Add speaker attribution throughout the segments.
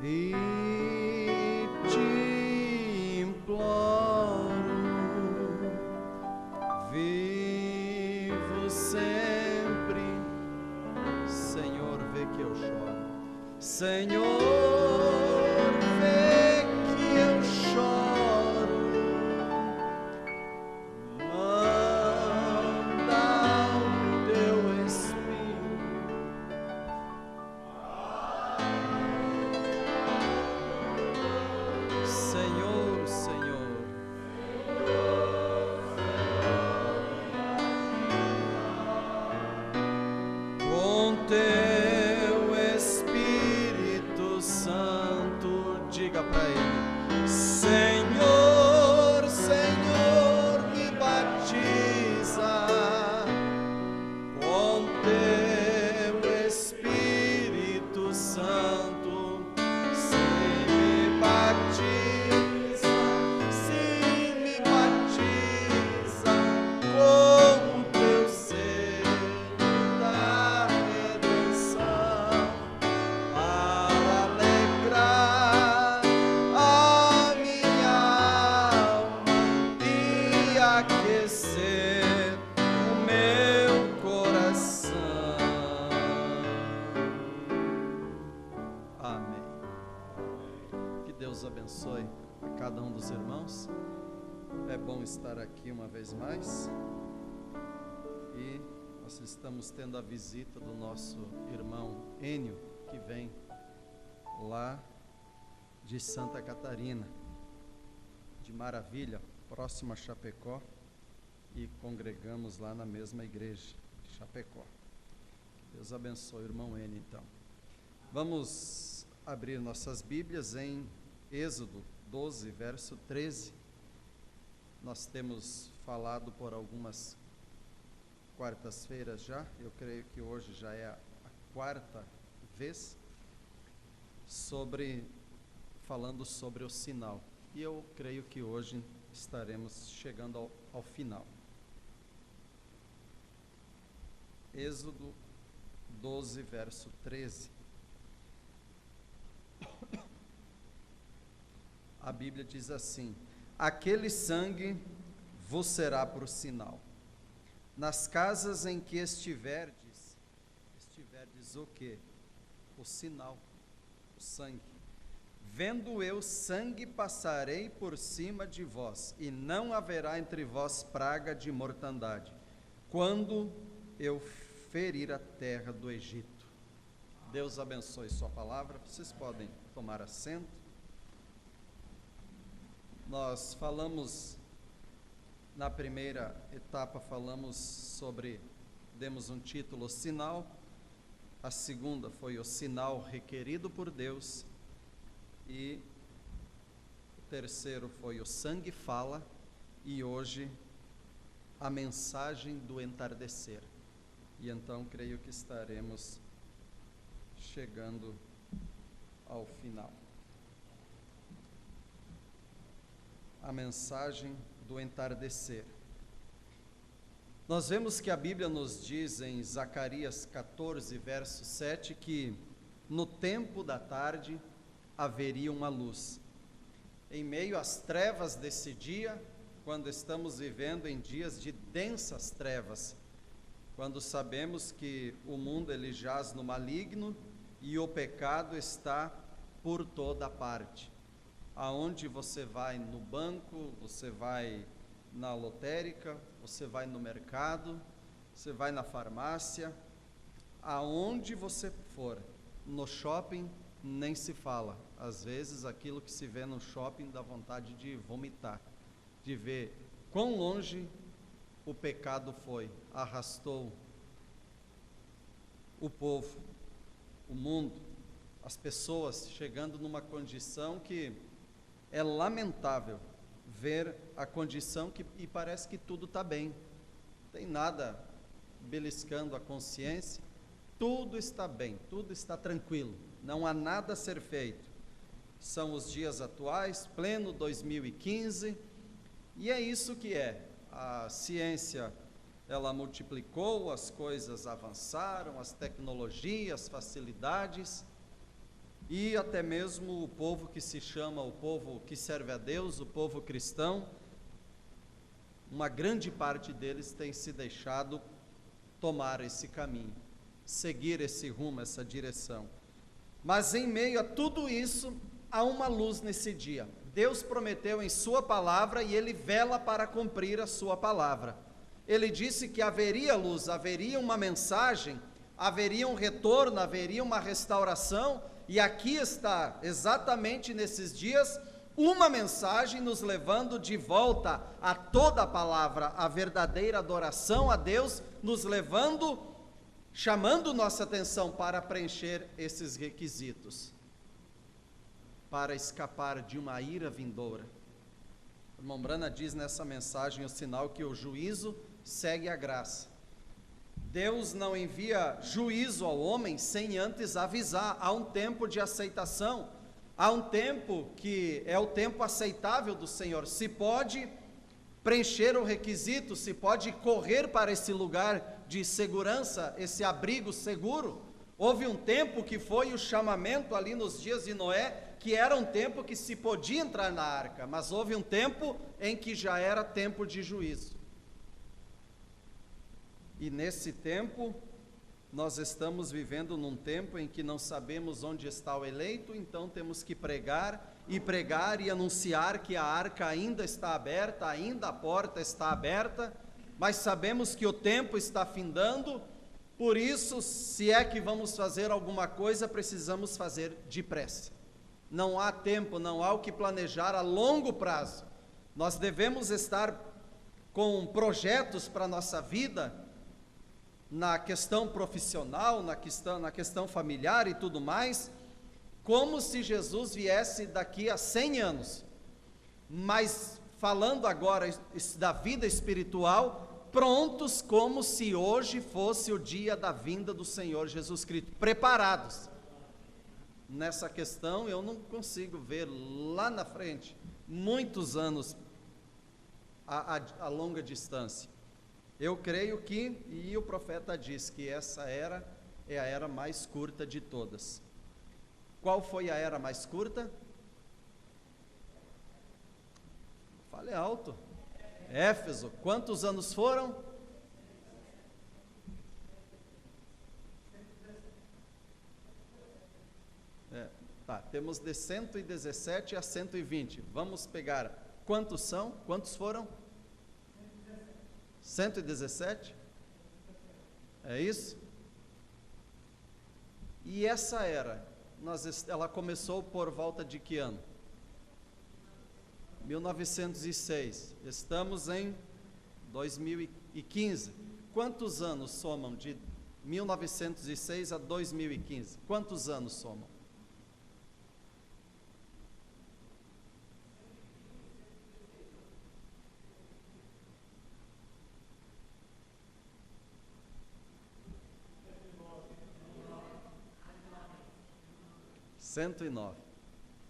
Speaker 1: e te imploro, vivo sempre. Senhor, vê que eu choro. Senhor, vê que eu choro. Manda o teu Espírito. Senhor, Senhor, com teu Espírito Santo, diga para ele: Senhor, Senhor, me batiza com teu Espírito Santo. Se me batiza com o teu selo da redenção, para alegrar a minha alma e aquecer o meu coração. Amém. Que Deus abençoe a cada um dos irmãos. É bom estar aqui uma vez mais. E nós estamos tendo a visita do nosso irmão Enio, que vem lá de Santa Catarina, de Maravilha, próximo a Chapecó, e congregamos lá na mesma igreja, Chapecó. Que Deus abençoe o irmão Enio, então. Vamos abrir nossas Bíblias em Êxodo 12, verso 13. Nós temos falado por algumas quartas-feiras já, eu creio que hoje já é a quarta vez, falando sobre o sinal. E eu creio que hoje estaremos chegando ao final. Êxodo 12, verso 13. A Bíblia diz assim: aquele sangue vos será por sinal. Nas casas em que estiverdes o quê? O sinal, o sangue. Vendo eu sangue, passarei por cima de vós, e não haverá entre vós praga de mortandade, quando eu ferir a terra do Egito. Deus abençoe sua palavra. Vocês podem tomar assento. Nós falamos, na primeira etapa, demos um título, sinal. A segunda foi o sinal requerido por Deus. E o terceiro foi o sangue fala. E hoje, a mensagem do entardecer. E então, creio que estaremos chegando ao final. A mensagem do entardecer. Nós vemos que a Bíblia nos diz em Zacarias 14, verso 7, que no tempo da tarde haveria uma luz. Em meio às trevas desse dia, quando estamos vivendo em dias de densas trevas, quando sabemos que o mundo ele jaz no maligno e o pecado está por toda parte. Aonde você vai, no banco, você vai na lotérica, você vai no mercado, você vai na farmácia, aonde você for, no shopping nem se fala. Às vezes aquilo que se vê no shopping dá vontade de vomitar, de ver quão longe o pecado foi, arrastou o povo, o mundo, as pessoas chegando numa condição que é lamentável ver a condição e parece que tudo está bem, não tem nada beliscando a consciência, tudo está bem, tudo está tranquilo, não há nada a ser feito. São os dias atuais, pleno 2015, e é isso que é. A ciência, ela multiplicou, as coisas avançaram, as tecnologias, facilidades, e até mesmo o povo que se chama o povo que serve a Deus, o povo cristão, uma grande parte deles tem se deixado tomar esse caminho, seguir esse rumo, essa direção. Mas em meio a tudo isso, há uma luz nesse dia. Deus prometeu em sua palavra e Ele vela para cumprir a sua palavra. Ele disse que haveria luz, haveria uma mensagem, haveria um retorno, haveria uma restauração, e aqui está, exatamente nesses dias, uma mensagem nos levando de volta a toda a palavra, a verdadeira adoração a Deus, nos levando, chamando nossa atenção para preencher esses requisitos, para escapar de uma ira vindoura. O irmão Brana diz nessa mensagem o sinal que o juízo segue a graça. Deus não envia juízo ao homem sem antes avisar. Há um tempo de aceitação, há um tempo que é o tempo aceitável do Senhor. Se pode preencher o requisito, se pode correr para esse lugar de segurança, esse abrigo seguro. Houve um tempo que foi o chamamento ali nos dias de Noé, que era um tempo que se podia entrar na arca, mas houve um tempo em que já era tempo de juízo. E nesse tempo, nós estamos vivendo num tempo em que não sabemos onde está o eleito, então temos que pregar e anunciar que a arca ainda está aberta, ainda a porta está aberta, mas sabemos que o tempo está findando, por isso, se é que vamos fazer alguma coisa, precisamos fazer depressa. Não há tempo, não há o que planejar a longo prazo. Nós devemos estar com projetos para a nossa vida, na questão profissional, na questão familiar e tudo mais, como se Jesus viesse daqui a 100 anos. Mas falando agora da vida espiritual, prontos como se hoje fosse o dia da vinda do Senhor Jesus Cristo, preparados. Nessa questão eu não consigo ver lá na frente, muitos anos a longa distância. Eu creio que, e o profeta diz que essa era é a era mais curta de todas. Qual foi a era mais curta? Fale alto. Éfeso. Quantos anos foram? Temos de 117 a 120. Vamos pegar. Quantos são? Quantos foram? 117? É isso? E essa era, ela começou por volta de que ano? 1906. Estamos em 2015. Quantos anos somam de 1906 a 2015? Quantos anos somam?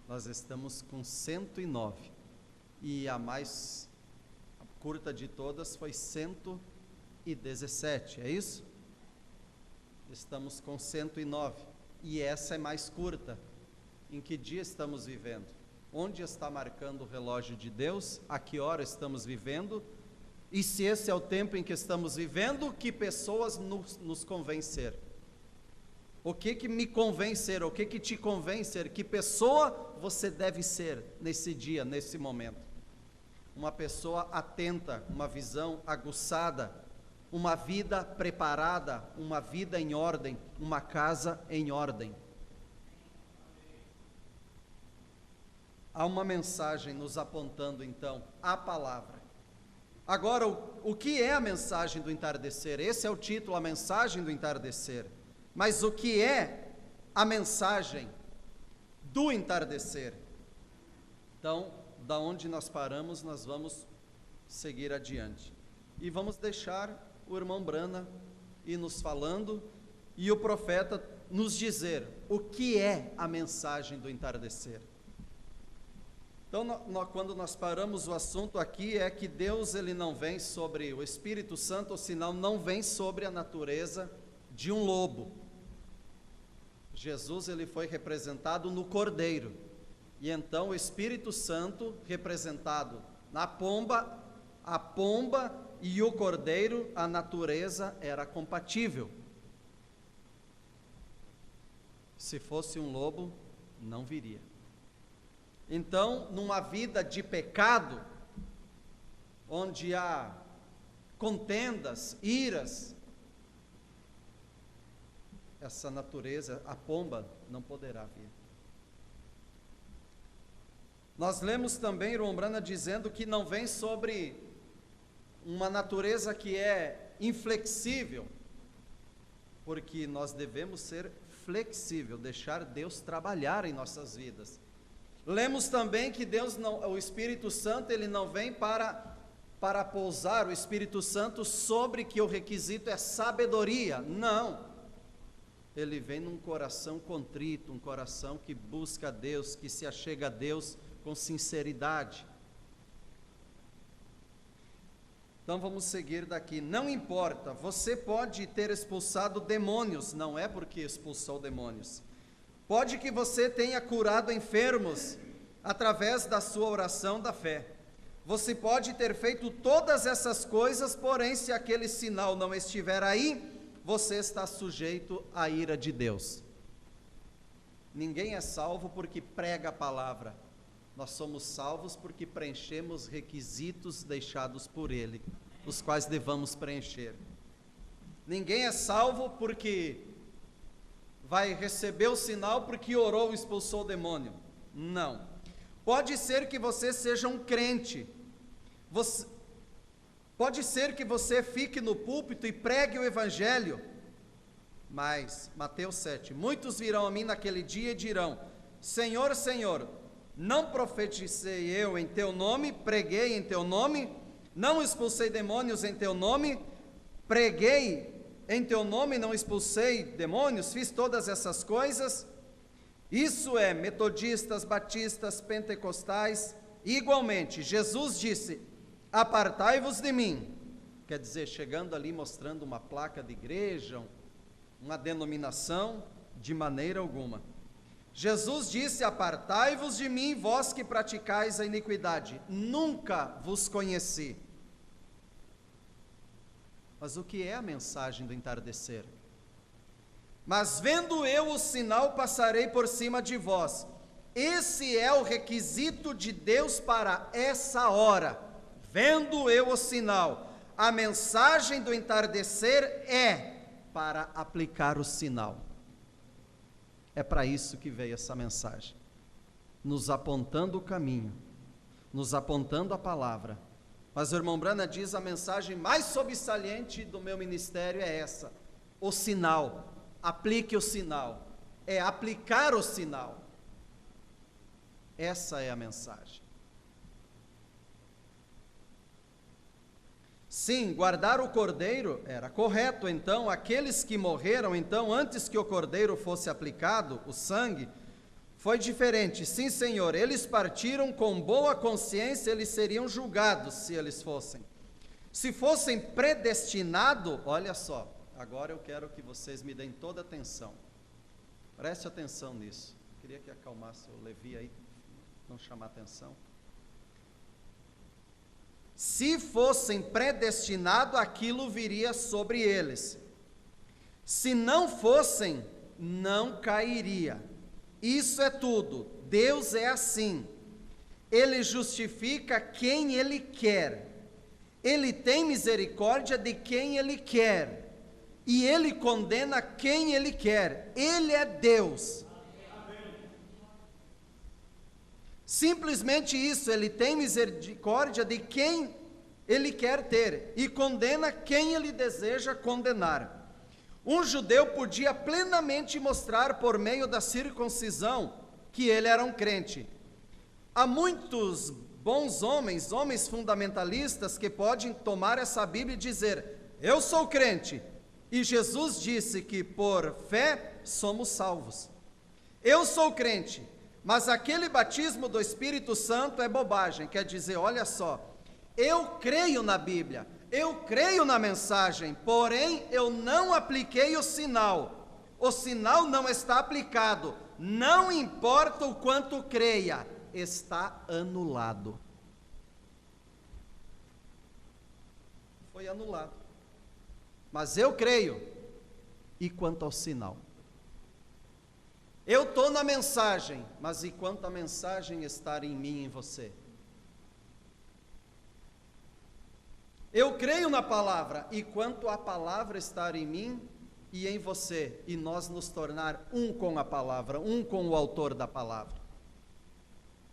Speaker 1: Nós estamos com 109, e a mais curta de todas foi 117, é isso? Estamos com 109, e essa é mais curta. Em que dia estamos vivendo? Onde está marcando o relógio de Deus? A que hora estamos vivendo? E se esse é o tempo em que estamos vivendo, que pessoas nos convencer? O que me convém ser? O que te convém ser? Que pessoa você deve ser nesse dia, nesse momento? Uma pessoa atenta, uma visão aguçada, uma vida preparada, uma vida em ordem, uma casa em ordem. Há uma mensagem nos apontando então a palavra. Agora, o que é a mensagem do entardecer? Esse é o título, a mensagem do entardecer. Mas o que é a mensagem do entardecer? Então, da onde nós paramos, nós vamos seguir adiante. E vamos deixar o irmão Brana ir nos falando e o profeta nos dizer o que é a mensagem do entardecer. Então, quando nós paramos, o assunto aqui é que Deus, ele não vem sobre o Espírito Santo, ou senão não vem sobre a natureza de um lobo. Jesus ele foi representado no cordeiro, e então o Espírito Santo representado na pomba, a pomba e o cordeiro, a natureza era compatível. Se fosse um lobo, não viria. Então, numa vida de pecado, onde há contendas, iras, essa natureza, a pomba, não poderá vir. Nós lemos também irmão Brana dizendo que não vem sobre uma natureza que é inflexível, porque nós devemos ser flexível, deixar Deus trabalhar em nossas vidas. Lemos também que Deus não, o Espírito Santo, ele não vem para pousar o Espírito Santo sobre que o requisito é sabedoria. Não. Ele vem num coração contrito, um coração que busca a Deus, que se achega a Deus com sinceridade. Então vamos seguir daqui. Não importa, você pode ter expulsado demônios, não é porque expulsou demônios. Pode que você tenha curado enfermos através da sua oração da fé. Você pode ter feito todas essas coisas, porém, se aquele sinal não estiver aí, você está sujeito à ira de Deus. Ninguém é salvo porque prega a palavra. Nós somos salvos porque preenchemos requisitos deixados por Ele, os quais devamos preencher. Ninguém é salvo porque vai receber o sinal porque orou e expulsou o demônio. Não. Pode ser que você seja um crente. Pode ser que você fique no púlpito e pregue o evangelho. Mas, Mateus 7, muitos virão a mim naquele dia e dirão: Senhor, Senhor, não profetizei eu em teu nome, preguei em teu nome, não expulsei demônios em teu nome, preguei em teu nome, não expulsei demônios, fiz todas essas coisas. Isso é, metodistas, batistas, pentecostais. Igualmente, Jesus disse: apartai-vos de mim. Quer dizer, chegando ali mostrando uma placa de igreja, uma denominação, de maneira alguma. Jesus disse: apartai-vos de mim, vós que praticais a iniquidade, nunca vos conheci. Mas o que é a mensagem do entardecer? Mas vendo eu o sinal, passarei por cima de vós. Esse é o requisito de Deus para essa hora. Vendo eu o sinal. A mensagem do entardecer é para aplicar o sinal. É para isso que veio essa mensagem, nos apontando o caminho, nos apontando a palavra. Mas o irmão Brana diz: a mensagem mais sobressalente do meu ministério é essa: o sinal. Aplique o sinal, é aplicar o sinal. Essa é a mensagem. Sim, guardar o cordeiro era correto. Então, aqueles que morreram, então, antes que o cordeiro fosse aplicado, o sangue, foi diferente. Sim, Senhor, eles partiram com boa consciência, eles seriam julgados se eles fossem. Se fossem predestinados, olha só, agora eu quero que vocês me deem toda a atenção. Preste atenção nisso. Queria que acalmasse o Levi aí, não chamar atenção. Se fossem predestinados, aquilo viria sobre eles. Se não fossem, não cairia. Isso é tudo. Deus é assim. Ele justifica quem Ele quer. Ele tem misericórdia de quem Ele quer. E Ele condena quem Ele quer. Ele é Deus. Simplesmente isso, Ele tem misericórdia de quem Ele quer ter e condena quem Ele deseja condenar. Um judeu podia plenamente mostrar por meio da circuncisão que ele era um crente. Há muitos bons homens, homens fundamentalistas, que podem tomar essa Bíblia e dizer: eu sou crente, e Jesus disse que por fé somos salvos. Eu sou crente, mas aquele batismo do Espírito Santo é bobagem. Quer dizer, olha só, eu creio na Bíblia, eu creio na mensagem, porém eu não apliquei o sinal. o sinal não está aplicado, não importa o quanto creia, está anulado. Foi anulado. Mas eu creio. E quanto ao sinal? Eu estou na mensagem, mas e quanto a mensagem estar em mim e em você? Eu creio na palavra, e quanto a palavra estar em mim e em você, e nós nos tornar um com a palavra, um com o autor da palavra.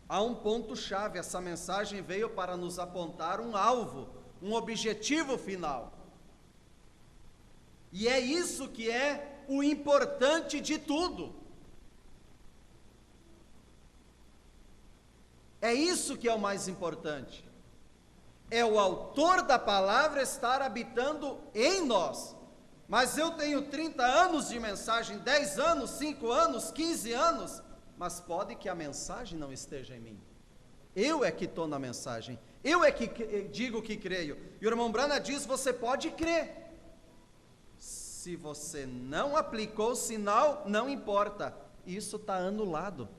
Speaker 1: Há um ponto-chave, essa mensagem veio para nos apontar um alvo, um objetivo final. E é isso que é o importante de tudo. É isso que é o mais importante. É o autor da palavra estar habitando em nós. Mas eu tenho 30 anos de mensagem, 10 anos, 5 anos, 15 anos, mas pode que a mensagem não esteja em mim. Eu é que estou na mensagem, eu é que digo que creio. E o irmão Brana diz, você pode crer. Se você não aplicou o sinal, não importa, isso está anulado.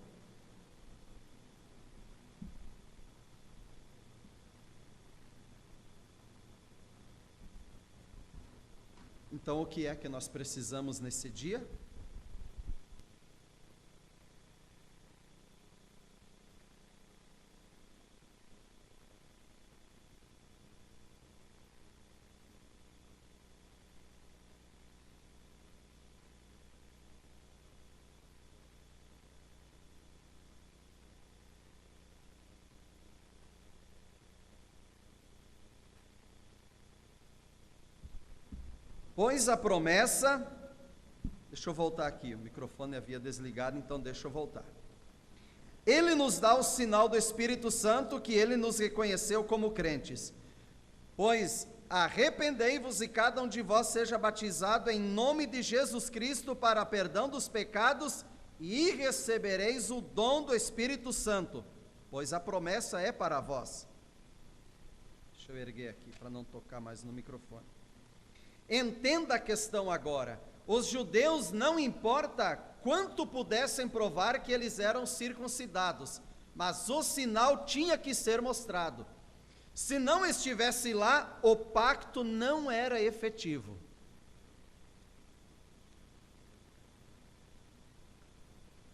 Speaker 1: Então, o que é que nós precisamos nesse dia? Pois a promessa, deixa eu voltar aqui, o microfone havia desligado, então deixa eu voltar. Ele nos dá o sinal do Espírito Santo que ele nos reconheceu como crentes. Pois arrependei-vos e cada um de vós seja batizado em nome de Jesus Cristo para a perdão dos pecados e recebereis o dom do Espírito Santo, pois a promessa é para vós. Deixa eu erguer aqui para não tocar mais no microfone. Entenda a questão agora. Os judeus, não importa quanto pudessem provar que eles eram circuncidados, mas o sinal tinha que ser mostrado. Se não estivesse lá, o pacto não era efetivo.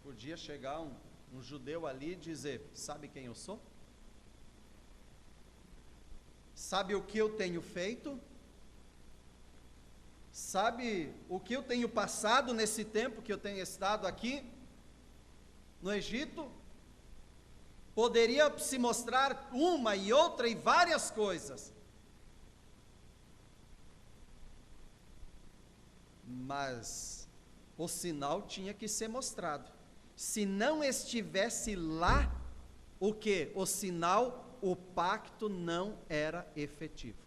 Speaker 1: Podia chegar um judeu ali e dizer, sabe quem eu sou? Sabe o que eu tenho feito? Sabe o que eu tenho passado nesse tempo que eu tenho estado aqui no Egito? Poderia se mostrar uma e outra e várias coisas. Mas o sinal tinha que ser mostrado. Se não estivesse lá, o que? O sinal, o pacto não era efetivo.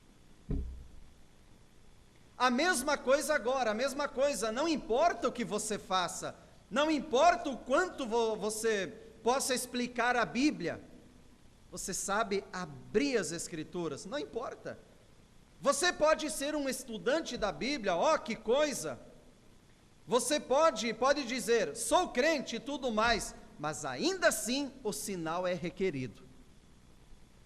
Speaker 1: A mesma coisa agora, a mesma coisa, não importa o que você faça, não importa o quanto você possa explicar a Bíblia, você sabe abrir as Escrituras, não importa. Você pode ser um estudante da Bíblia, ó que coisa, você pode dizer, sou crente e tudo mais, mas ainda assim o sinal é requerido.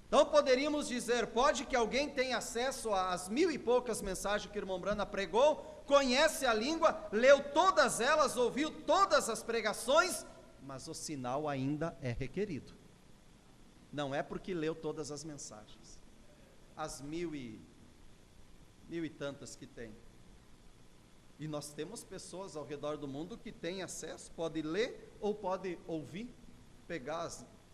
Speaker 1: Então poderíamos dizer, pode que alguém tenha acesso às 1000 e poucas mensagens que o irmão Brana pregou, conhece a língua, leu todas elas, ouviu todas as pregações, mas o sinal ainda é requerido. Não é porque leu todas as mensagens, as mil e tantas que tem. E nós temos pessoas ao redor do mundo que têm acesso, pode ler ou pode ouvir, pegar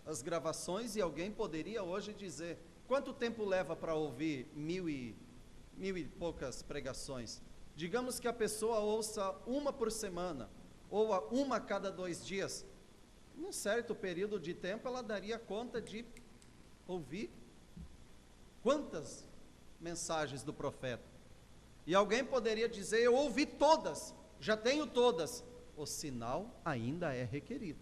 Speaker 1: as gravações, e alguém poderia hoje dizer, quanto tempo leva para ouvir mil e poucas pregações? Digamos que a pessoa ouça uma por semana, ou uma a cada 2 dias, num certo período de tempo ela daria conta de ouvir quantas mensagens do profeta. E alguém poderia dizer, eu ouvi todas, já tenho todas. O sinal ainda é requerido.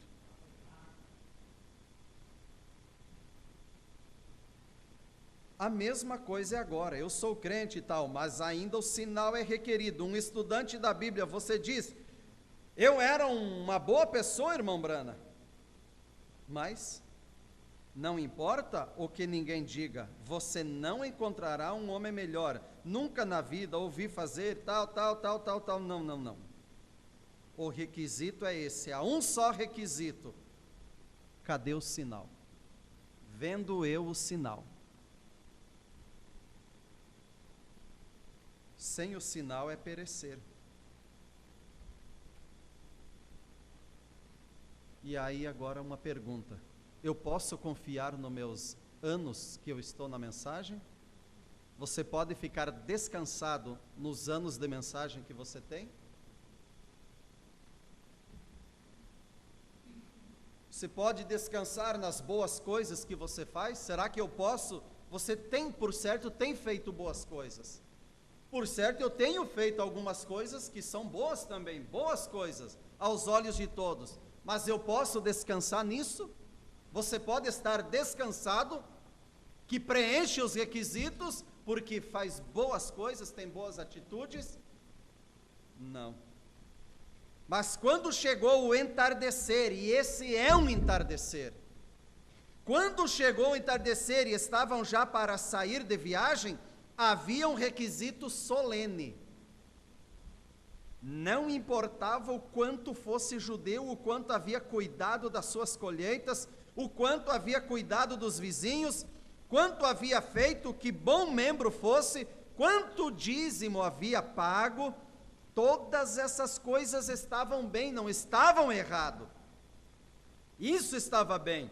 Speaker 1: A mesma coisa é agora, eu sou crente e tal, mas ainda o sinal é requerido. Um estudante da Bíblia, você diz, Eu era uma boa pessoa, irmão Brana, mas não importa o que ninguém diga, você não encontrará um homem melhor. Nunca na vida ouvi fazer tal. Não. O requisito é esse, há um só requisito. Cadê o sinal? Vendo eu o sinal. Sem o sinal é perecer. E aí agora uma pergunta. Eu posso confiar nos meus anos que eu estou na mensagem? Você pode ficar descansado nos anos de mensagem que você tem? Você pode descansar nas boas coisas que você faz? Será que eu posso? Você tem, por certo, tem feito boas coisas. Por certo, eu tenho feito algumas coisas que são boas também, boas coisas, aos olhos de todos. Mas eu posso descansar nisso? Você pode estar descansado, que preenche os requisitos, porque faz boas coisas, tem boas atitudes? Não. Mas quando chegou o entardecer, e esse é um entardecer, quando chegou o entardecer e estavam já para sair de viagem, havia um requisito solene. Não importava o quanto fosse judeu, o quanto havia cuidado das suas colheitas, o quanto havia cuidado dos vizinhos, quanto havia feito, que bom membro fosse, quanto dízimo havia pago, todas essas coisas estavam bem, não estavam errado. Isso estava bem.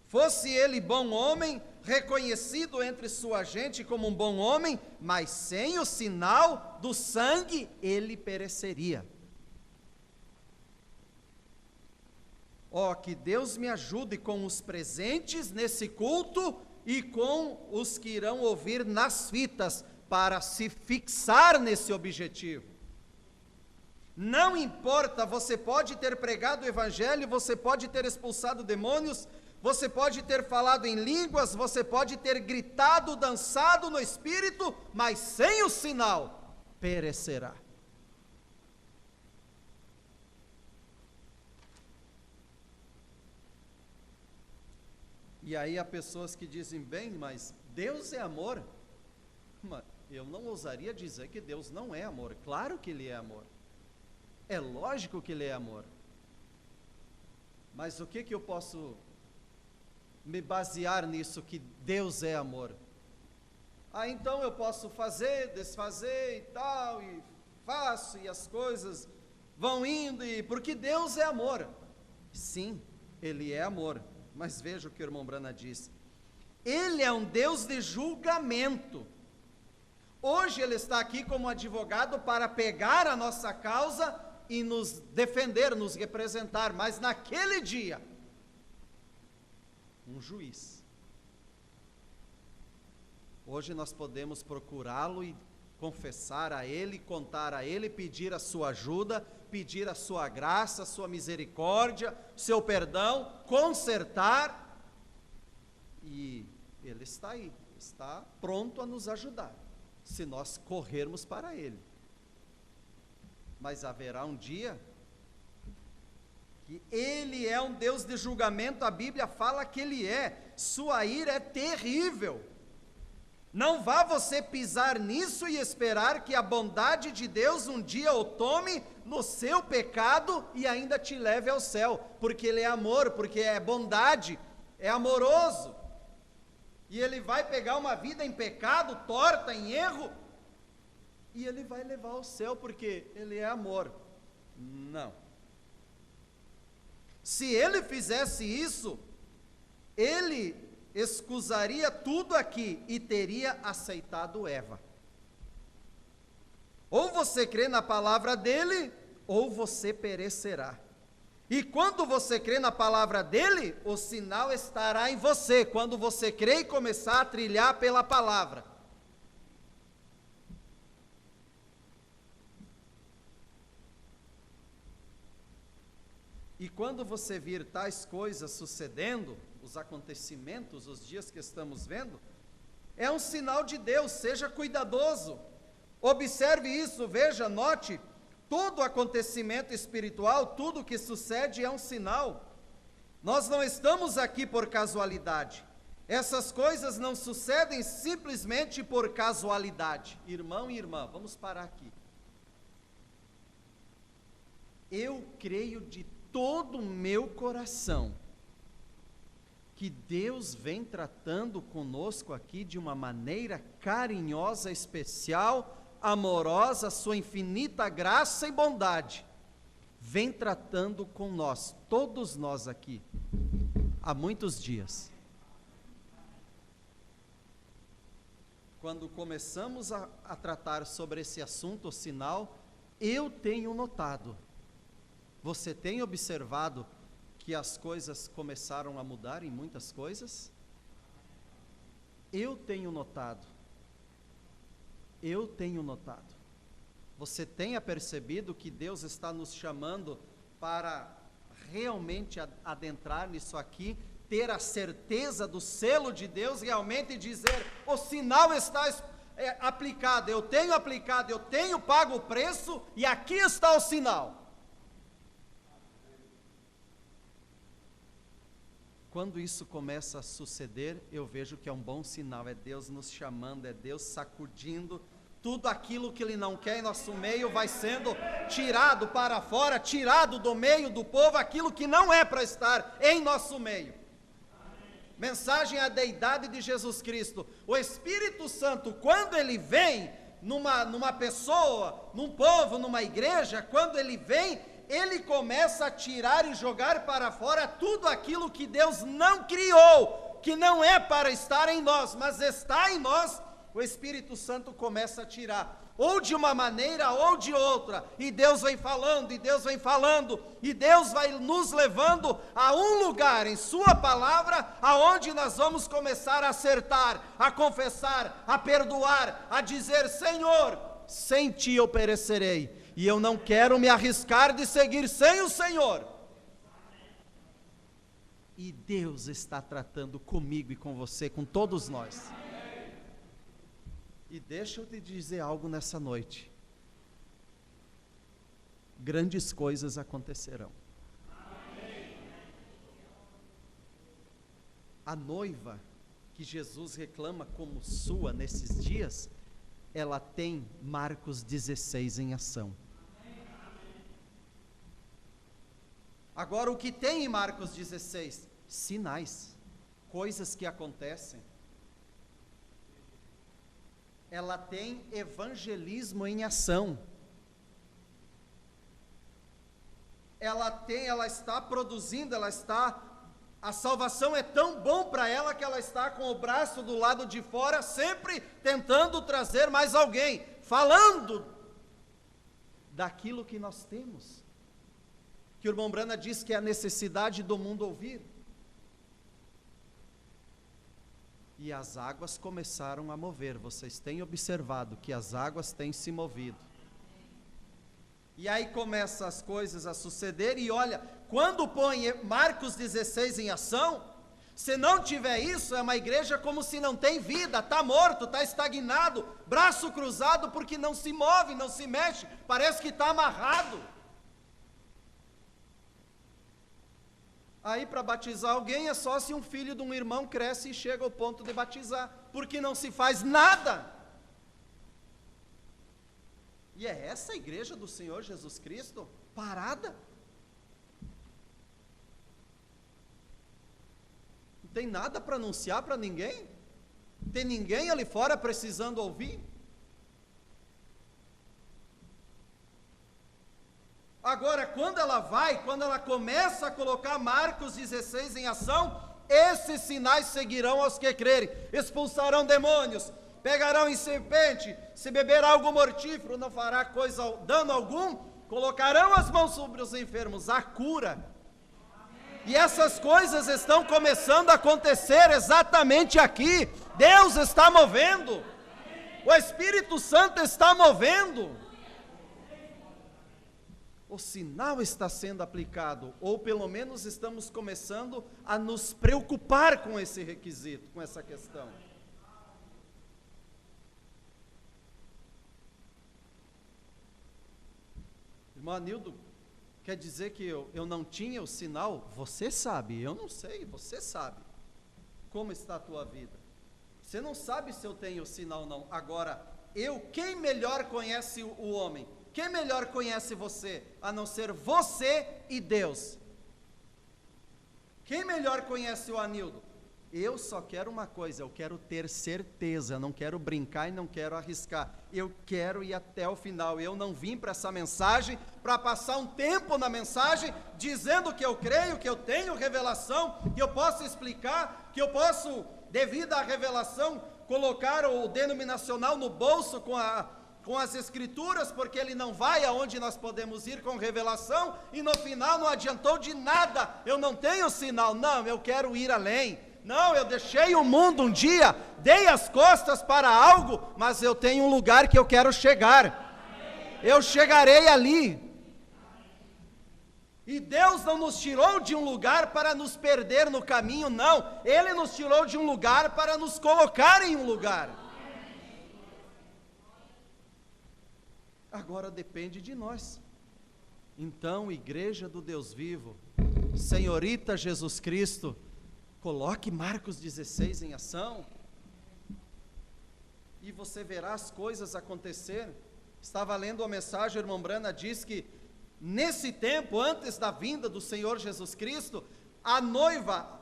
Speaker 1: Fosse ele bom homem, reconhecido entre sua gente como um bom homem, mas sem o sinal do sangue, ele pereceria. Ó, que Deus me ajude com os presentes nesse culto e com os que irão ouvir nas fitas, para se fixar nesse objetivo. Não importa, você pode ter pregado o evangelho, você pode ter expulsado demônios, você pode ter falado em línguas, você pode ter gritado, dançado no espírito, mas sem o sinal, perecerá. E aí há pessoas que dizem, bem, mas Deus é amor. Mas eu não ousaria dizer que Deus não é amor. Claro que Ele é amor. É lógico que Ele é amor. Mas o que eu posso me basear nisso, que Deus é amor? Então eu posso fazer, desfazer e tal, e faço, e as coisas vão indo, porque Deus é amor. Sim, Ele é amor. Mas veja o que o irmão Brana diz. Ele é um Deus de julgamento. Hoje Ele está aqui como advogado para pegar a nossa causa e nos defender, nos representar. Mas naquele dia, um juiz. Hoje nós podemos procurá-lo e confessar a Ele, contar a Ele, pedir a sua ajuda, pedir a sua graça, a sua misericórdia, seu perdão, consertar, e Ele está aí, está pronto a nos ajudar, se nós corrermos para Ele. Mas haverá um dia que Ele é um Deus de julgamento, a Bíblia fala que Ele é, sua ira é terrível. Não vá você pisar nisso e esperar que a bondade de Deus um dia o tome no seu pecado e ainda te leve ao céu, porque Ele é amor, porque é bondade, é amoroso, e Ele vai pegar uma vida em pecado, torta, em erro, e Ele vai levar ao céu, porque Ele é amor. Não. Se Ele fizesse isso, Ele excusaria tudo aqui e teria aceitado Eva. Ou você crê na palavra dele, ou você perecerá. E quando você crê na palavra dele, o sinal estará em você, quando você crê e começar a trilhar pela palavra. E quando você vir tais coisas sucedendo, os acontecimentos, os dias que estamos vendo, é um sinal de Deus, seja cuidadoso, observe isso, veja, note, Todo acontecimento espiritual, tudo que sucede é um sinal. Nós não estamos aqui por casualidade. Essas coisas não sucedem simplesmente por casualidade. Irmão e irmã, vamos parar aqui. Eu creio de todo o meu coração que Deus vem tratando conosco aqui de uma maneira carinhosa, especial, amorosa, sua infinita graça e bondade, vem tratando com nós, todos nós aqui, há muitos dias. Quando começamos a tratar sobre esse assunto, o sinal, eu tenho notado, você tem observado que as coisas começaram a mudar em muitas coisas? Eu tenho notado. Você tenha percebido que Deus está nos chamando para realmente adentrar nisso aqui, ter a certeza do selo de Deus realmente e dizer, o sinal está aplicado, eu tenho pago o preço e aqui está o sinal. Quando isso começa a suceder, eu vejo que é um bom sinal, é Deus nos chamando, é Deus sacudindo, tudo aquilo que Ele não quer em nosso meio vai sendo tirado para fora, tirado do meio do povo, aquilo que não é para estar em nosso meio. Mensagem à deidade de Jesus Cristo. O Espírito Santo, quando ele vem numa pessoa, num povo, numa igreja, quando ele vem, ele começa a tirar e jogar para fora tudo aquilo que Deus não criou, que não é para estar em nós, mas está em nós. O Espírito Santo começa a tirar, ou de uma maneira ou de outra, e Deus vem falando, e Deus vai nos levando a um lugar em sua palavra, aonde nós vamos começar a acertar, a confessar, a perdoar, a dizer, Senhor, sem ti eu perecerei, e eu não quero me arriscar de seguir sem o Senhor. E Deus está tratando comigo e com você, com todos nós. E deixa eu te dizer algo nessa noite. Grandes coisas acontecerão. A noiva que Jesus reclama como sua nesses dias, ela tem Marcos 16 em ação. Agora, o que tem em Marcos 16? Sinais, coisas que acontecem. Ela tem evangelismo em ação. Ela está produzindo, a salvação é tão bom para ela que ela está com o braço do lado de fora, sempre tentando trazer mais alguém, falando daquilo que nós temos, que o irmão Brana diz que é a necessidade do mundo ouvir. E as águas começaram a mover, vocês têm observado que as águas têm se movido. E aí começam as coisas a suceder, e olha, quando põe Marcos 16 em ação, se não tiver isso, é uma igreja como se não tem vida, está morto, está estagnado, braço cruzado, porque não se move, não se mexe, parece que está amarrado. Aí para batizar alguém é só se um filho de um irmão cresce e chega ao ponto de batizar, porque não se faz nada. E é essa a igreja do Senhor Jesus Cristo, parada. Não tem nada para anunciar para ninguém, não tem ninguém ali fora precisando ouvir. Agora, quando ela começa a colocar Marcos 16 em ação, esses sinais seguirão aos que crerem, expulsarão demônios, pegarão em serpente, se beber algo mortífero, não fará dano algum, colocarão as mãos sobre os enfermos, a cura. E essas coisas estão começando a acontecer exatamente aqui. Deus está movendo, o Espírito Santo está movendo. O sinal está sendo aplicado, ou pelo menos estamos começando a nos preocupar com esse requisito, com essa questão. Irmão Anildo, quer dizer que eu não tinha o sinal? Você sabe, eu não sei, você sabe como está a tua vida. Você não sabe se eu tenho o sinal ou não. Agora, quem melhor conhece o homem? Quem melhor conhece você, a não ser você e Deus? Quem melhor conhece o Anildo? Eu só quero uma coisa, eu quero ter certeza, não quero brincar e não quero arriscar. Eu quero ir até o final. Eu não vim para essa mensagem para passar um tempo na mensagem dizendo que eu creio, que eu tenho revelação, que eu posso explicar, que eu posso, devido à revelação, colocar o denominacional no bolso com as escrituras, porque ele não vai aonde nós podemos ir com revelação, e no final não adiantou de nada, eu não tenho sinal. Não, eu quero ir além. Não, eu deixei o mundo um dia, dei as costas para algo, mas eu tenho um lugar que eu quero chegar. Eu chegarei ali. E Deus não nos tirou de um lugar para nos perder no caminho, não. Ele nos tirou de um lugar para nos colocar em um lugar. Agora depende de nós. Então, Igreja do Deus Vivo, Senhorita Jesus Cristo, coloque Marcos 16 em ação, e você verá as coisas acontecer. Estava lendo uma mensagem, a irmã Brana diz que, nesse tempo, antes da vinda do Senhor Jesus Cristo, a noiva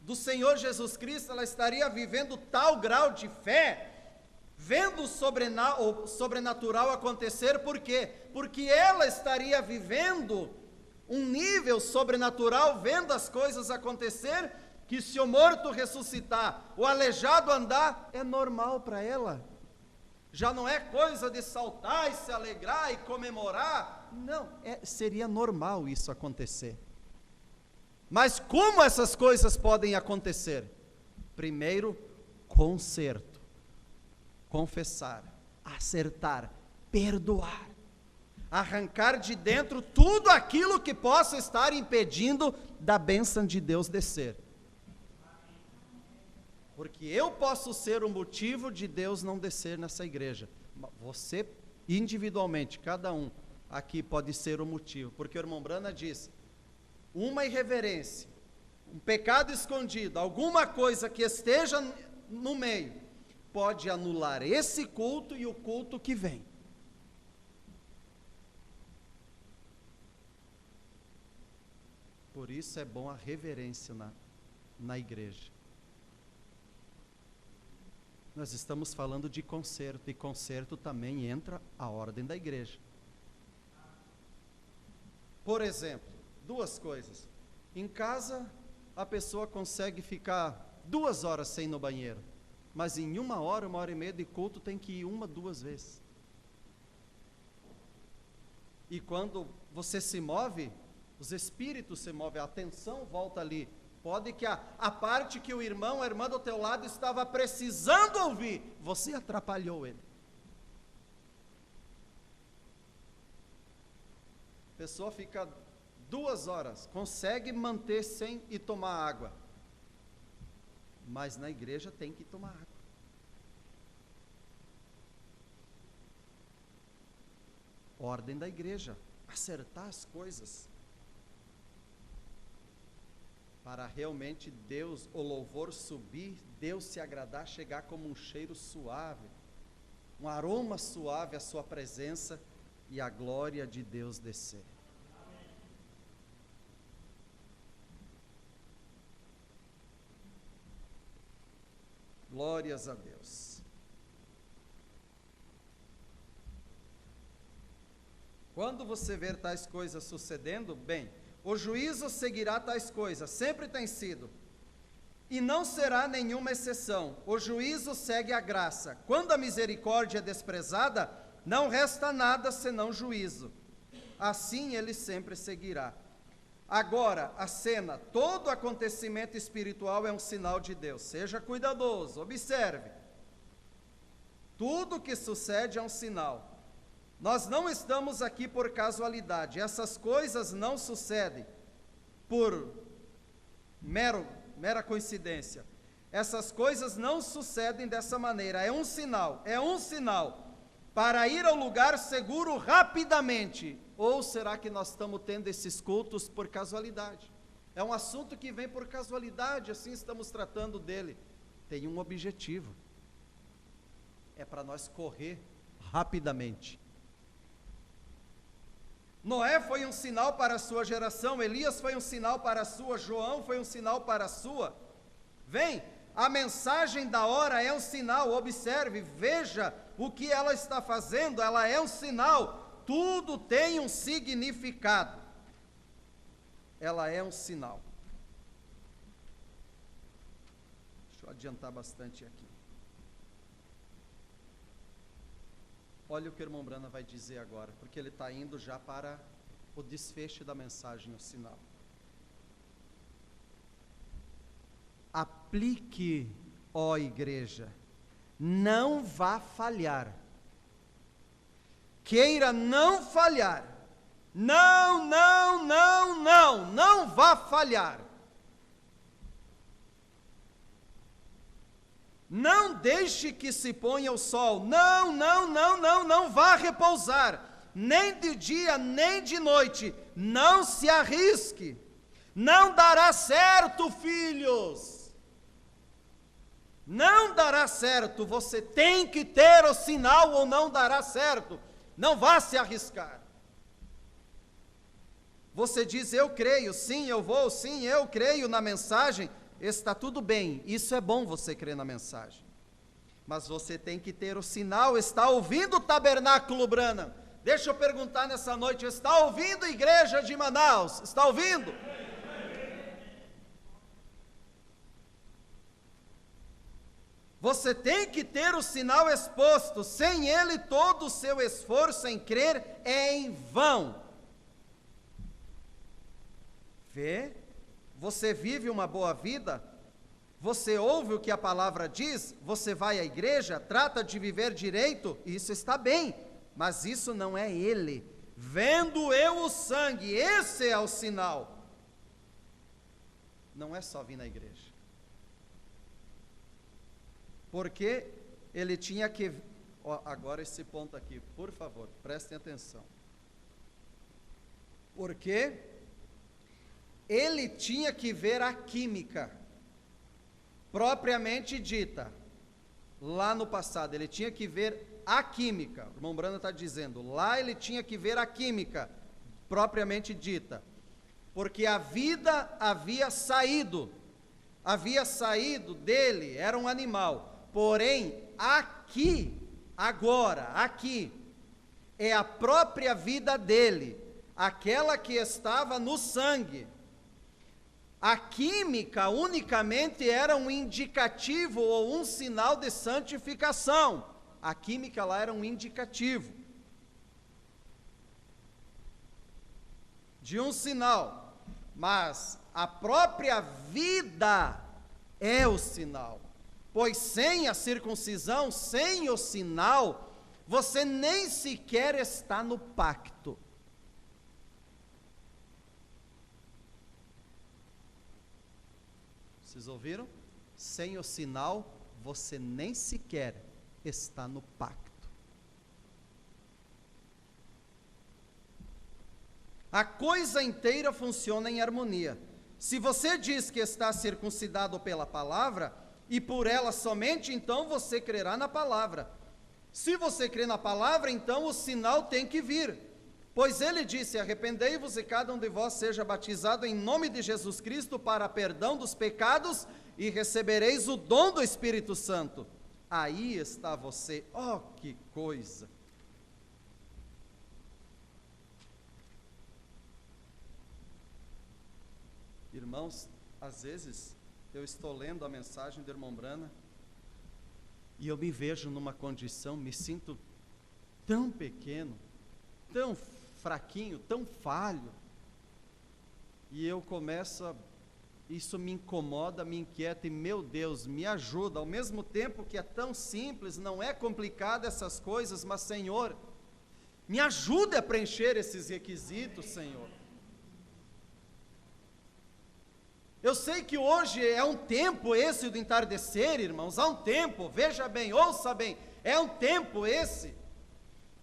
Speaker 1: do Senhor Jesus Cristo, ela estaria vivendo tal grau de fé, vendo o sobrenatural acontecer. Por quê? Porque ela estaria vivendo um nível sobrenatural, vendo as coisas acontecer, que se o morto ressuscitar, o aleijado andar, é normal para ela. Já não é coisa de saltar e se alegrar e comemorar. Não, seria normal isso acontecer. Mas como essas coisas podem acontecer? Primeiro, conserto, confessar, acertar, perdoar, arrancar de dentro tudo aquilo que possa estar impedindo da bênção de Deus descer. Porque eu posso ser o motivo de Deus não descer nessa igreja. Você, individualmente, cada um aqui pode ser o motivo. Porque o irmão Brana diz, uma irreverência, um pecado escondido, alguma coisa que esteja no meio, pode anular esse culto e o culto que vem. Por isso é bom a reverência na igreja. Nós estamos falando de conserto, e conserto também entra a ordem da igreja. Por exemplo, duas coisas. Em casa, a pessoa consegue ficar 2 horas sem ir no banheiro, mas em 1 hora, 1h30 de culto tem que ir 1, 2 vezes. E quando você se move, os espíritos se movem, a atenção volta ali. Pode que a parte que o irmão, a irmã do teu lado estava precisando ouvir, você atrapalhou ele. A pessoa fica 2 horas, consegue manter sem ir tomar água, mas na igreja tem que tomar água. Ordem da igreja, acertar as coisas, para realmente Deus, o louvor subir, Deus se agradar, chegar como um cheiro suave, um aroma suave à sua presença, e a glória de Deus descer. Glórias a Deus. Quando você ver tais coisas sucedendo, bem, o juízo seguirá tais coisas, sempre tem sido, e não será nenhuma exceção. O juízo segue a graça. Quando a misericórdia é desprezada, não resta nada senão juízo. Assim ele sempre seguirá. Agora, a cena, todo acontecimento espiritual é um sinal de Deus. Seja cuidadoso, observe. Tudo que sucede é um sinal. Nós não estamos aqui por casualidade. Essas coisas não sucedem por mera coincidência. Essas coisas não sucedem dessa maneira. É um sinal para ir ao lugar seguro rapidamente? Ou será que nós estamos tendo esses cultos por casualidade? É um assunto que vem por casualidade, assim estamos tratando dele. Tem um objetivo, é para nós correr rapidamente. Noé foi um sinal para a sua geração, Elias foi um sinal para a sua, João foi um sinal para a sua. Vem, a mensagem da hora é um sinal, observe, veja o que ela está fazendo, ela é um sinal, tudo tem um significado, ela é um sinal. Deixa eu adiantar bastante aqui. Olha o que o irmão Brana vai dizer agora, porque ele está indo já para o desfecho da mensagem, o sinal. Aplique, ó igreja, não vá falhar. Queira não falhar. Não vá falhar. Não deixe que se ponha o sol. Não vá repousar. Nem de dia, nem de noite. Não se arrisque. Não dará certo, filhos. Não dará certo. Você tem que ter o sinal ou não dará certo. Não vá se arriscar. Você diz, eu creio, sim, eu vou, sim, eu creio na mensagem. Está tudo bem, isso é bom você crer na mensagem. Mas você tem que ter o sinal. Está ouvindo o Tabernáculo Brana? Deixa eu perguntar nessa noite, está ouvindo a igreja de Manaus? Está ouvindo? Você tem que ter o sinal exposto, sem ele todo o seu esforço em crer é em vão. Vê? Você vive uma boa vida? Você ouve o que a palavra diz? Você vai à igreja? Trata de viver direito? Isso está bem, mas isso não é ele. Vendo eu o sangue, esse é o sinal. Não é só vir na igreja. Porque ele tinha que... agora esse ponto aqui, por favor, prestem atenção. Porque ele tinha que ver a química, propriamente dita, lá no passado, ele tinha que ver a química, o irmão Brana está dizendo, lá ele tinha que ver a química, propriamente dita, porque a vida havia saído dele, era um animal, porém, aqui, agora, aqui, é a própria vida dele, aquela que estava no sangue. A química unicamente era um indicativo ou um sinal de santificação. A química lá era um indicativo de um sinal, mas a própria vida é o sinal. Pois sem a circuncisão, sem o sinal, você nem sequer está no pacto. Vocês ouviram? Sem o sinal, você nem sequer está no pacto. A coisa inteira funciona em harmonia. Se você diz que está circuncidado pela palavra, e por ela somente, então você crerá na palavra. Se você crê na palavra, então o sinal tem que vir. Pois ele disse, arrependei-vos e cada um de vós seja batizado em nome de Jesus Cristo para perdão dos pecados e recebereis o dom do Espírito Santo. Aí está você, oh que coisa! Irmãos, às vezes eu estou lendo a mensagem do irmão Brana e eu me vejo numa condição, me sinto tão pequeno, tão fraquinho, tão falho, e eu começo isso me incomoda, me inquieta, e meu Deus, me ajuda, ao mesmo tempo que é tão simples, não é complicado essas coisas, mas Senhor, me ajude a preencher esses requisitos, Senhor. Eu sei que hoje é um tempo esse do entardecer, irmãos, há um tempo, veja bem, ouça bem, é um tempo esse,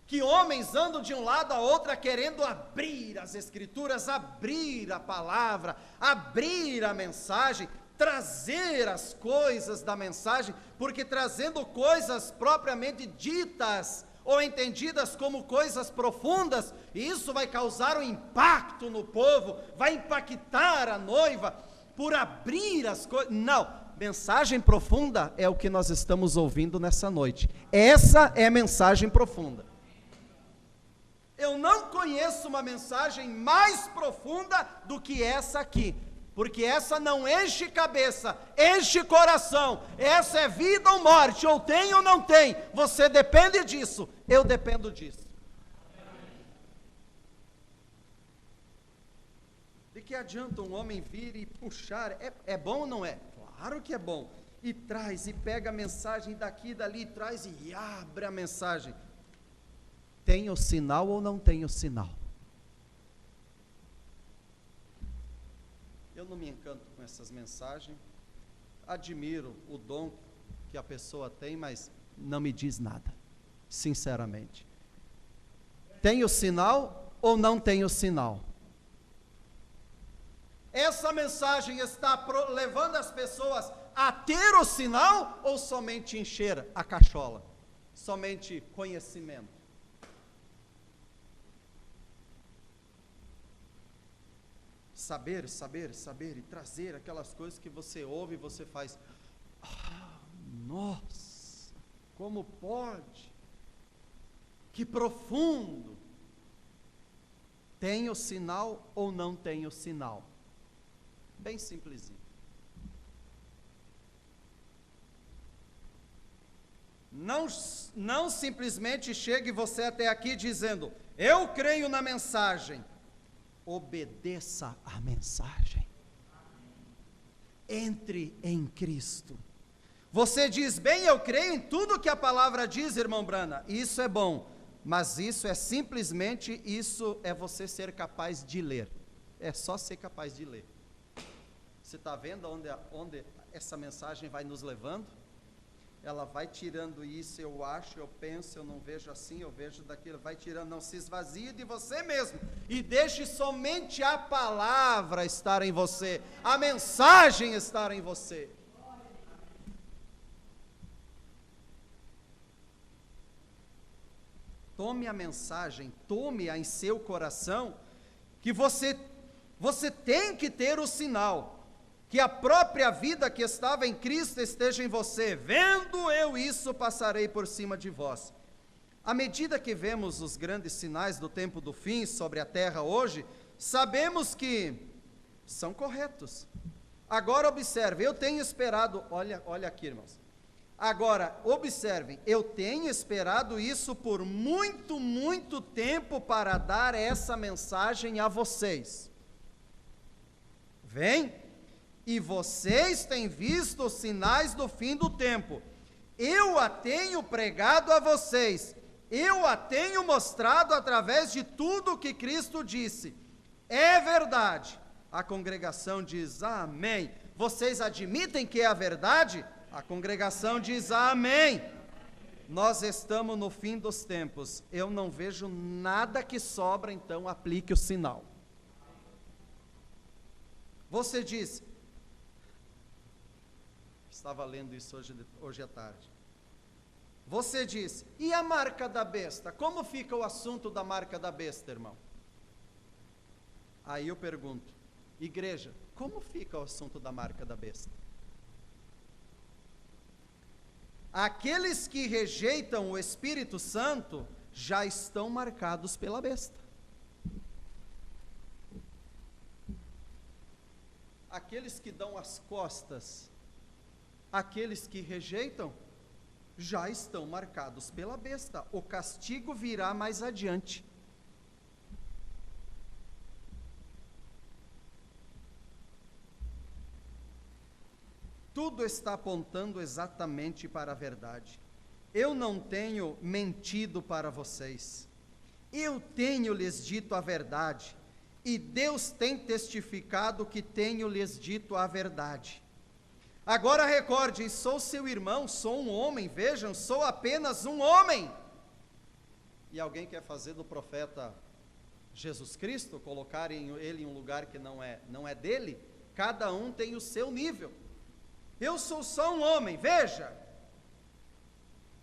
Speaker 1: que homens andam de um lado a outro querendo abrir as Escrituras, abrir a palavra, abrir a mensagem, trazer as coisas da mensagem, porque trazendo coisas propriamente ditas ou entendidas como coisas profundas, isso vai causar um impacto no povo, vai impactar a noiva, por abrir as coisas. Não, mensagem profunda é o que nós estamos ouvindo nessa noite. Essa é a mensagem profunda. Eu não conheço uma mensagem mais profunda do que essa aqui, porque essa não enche cabeça, enche coração. Essa é vida ou morte, ou tem ou não tem. Você depende disso, eu dependo disso. De que adianta um homem vir e puxar? É bom ou não é? Claro que é bom. E traz, e pega a mensagem daqui e dali, traz e abre a mensagem. Tem o sinal ou não tem o sinal? Eu não me encanto com essas mensagens, admiro o dom que a pessoa tem, mas não me diz nada, sinceramente. Tem o sinal ou não tem o sinal? Essa mensagem está levando as pessoas a ter o sinal ou somente encher a cachola? Somente conhecimento? Saber, e trazer aquelas coisas que você ouve e você faz, nossa, como pode? Que profundo! Tem o sinal ou não tem o sinal? Bem simplesinho. Não simplesmente chegue você até aqui dizendo, eu creio na mensagem. Obedeça a mensagem. Entre em Cristo. Você diz, bem, eu creio em tudo que a palavra diz, irmão Brana, isso é bom, mas isso é simplesmente, isso é você ser capaz de ler, é só ser capaz de ler. Você está vendo onde essa mensagem vai nos levando? Ela vai tirando isso, eu acho, eu penso, eu não vejo assim, eu vejo daquilo, vai tirando, não se esvazie de você mesmo, e deixe somente a palavra estar em você, a mensagem estar em você. Tome a mensagem, tome-a em seu coração, que você tem que ter o sinal, que a própria vida que estava em Cristo esteja em você. Vendo eu isso, passarei por cima de vós. À medida que vemos os grandes sinais do tempo do fim sobre a terra hoje, sabemos que são corretos. Agora observe, eu tenho esperado, olha aqui, irmãos. Agora, observem, eu tenho esperado isso por muito, muito tempo para dar essa mensagem a vocês. Vem? E vocês têm visto os sinais do fim do tempo. Eu a tenho pregado a vocês. Eu a tenho mostrado através de tudo o que Cristo disse. É verdade. A congregação diz amém. Vocês admitem que é a verdade? A congregação diz amém. Nós estamos no fim dos tempos. Eu não vejo nada que sobra, então aplique o sinal. Você diz, estava lendo isso hoje à tarde. Você diz, e a marca da besta? Como fica o assunto da marca da besta, irmão? Aí eu pergunto, igreja, como fica o assunto da marca da besta? Aqueles que rejeitam o Espírito Santo já estão marcados pela besta. Aqueles que dão as costas, aqueles que rejeitam, já estão marcados pela besta. O castigo virá mais adiante. Tudo está apontando exatamente para a verdade. Eu não tenho mentido para vocês. Eu tenho lhes dito a verdade. E Deus tem testificado que tenho lhes dito a verdade. Agora recordem, sou seu irmão, sou um homem, vejam, sou apenas um homem. e alguém quer fazer do profeta Jesus Cristo, colocar ele em um lugar que não é dele, cada um tem o seu nível. Eu sou só um homem, veja,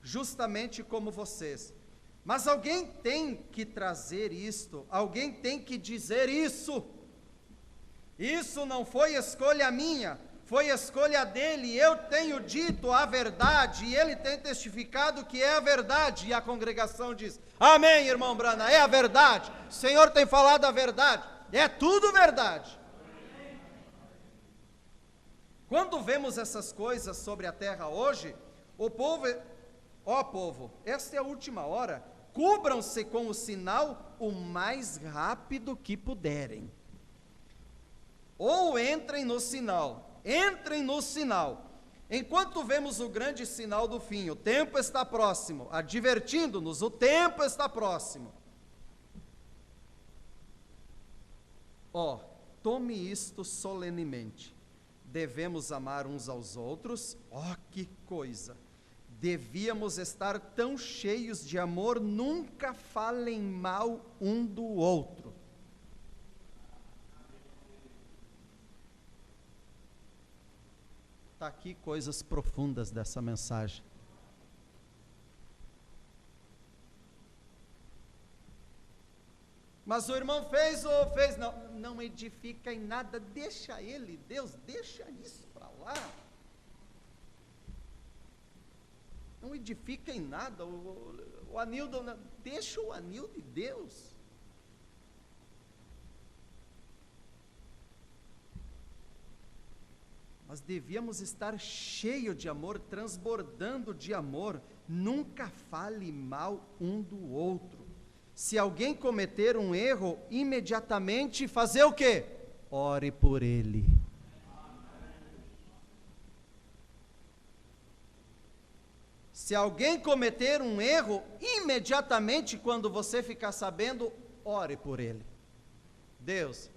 Speaker 1: justamente como vocês. Mas alguém tem que trazer isto, alguém tem que dizer isso. Isso não foi escolha minha, foi escolha dele. Eu tenho dito a verdade e ele tem testificado que é a verdade. E a congregação diz: amém, irmão Brana, é a verdade. O Senhor tem falado a verdade, é tudo verdade. Quando vemos essas coisas sobre a terra hoje, o povo, ó povo, esta é a última hora, cubram-se com o sinal o mais rápido que puderem. Ou entrem no sinal, enquanto vemos o grande sinal do fim. O tempo está próximo, advertindo-nos, o tempo está próximo. Tome isto solenemente, devemos amar uns aos outros. Que coisa, devíamos estar tão cheios de amor, nunca falem mal um do outro. Está aqui coisas profundas dessa mensagem. Mas o irmão fez ou fez, não edifica em nada, deixa ele, Deus, deixa isso para lá. Não edifica em nada, o Anildo, deixa o Anildo e Deus. Nós devíamos estar cheio de amor, transbordando de amor, nunca fale mal um do outro. Se alguém cometer um erro, imediatamente fazer o quê? Ore por ele. Se alguém cometer um erro, imediatamente, quando você ficar sabendo, ore por ele. Deus,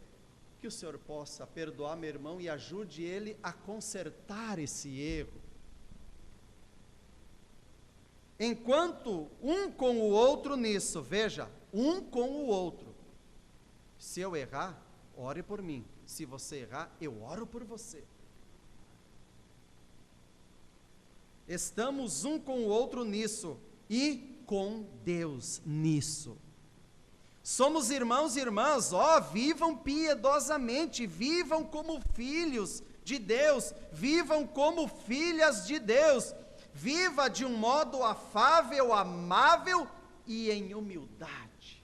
Speaker 1: que o Senhor possa perdoar meu irmão e ajude ele a consertar esse erro. Enquanto um com o outro nisso, veja, um com o outro. Se eu errar, ore por mim. Se você errar, eu oro por você. Estamos um com o outro nisso e com Deus nisso. Somos irmãos e irmãs, vivam piedosamente, vivam como filhos de Deus, vivam como filhas de Deus, viva de um modo afável, amável e em humildade.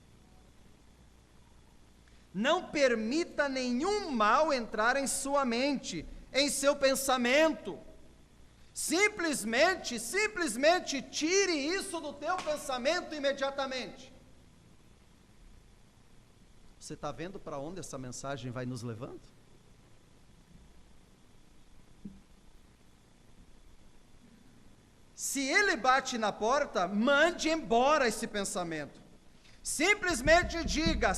Speaker 1: Não permita nenhum mal entrar em sua mente, em seu pensamento. Simplesmente tire isso do teu pensamento imediatamente. Você está vendo para onde essa mensagem vai nos levando? Se ele bate na porta, mande embora esse pensamento. Simplesmente diga,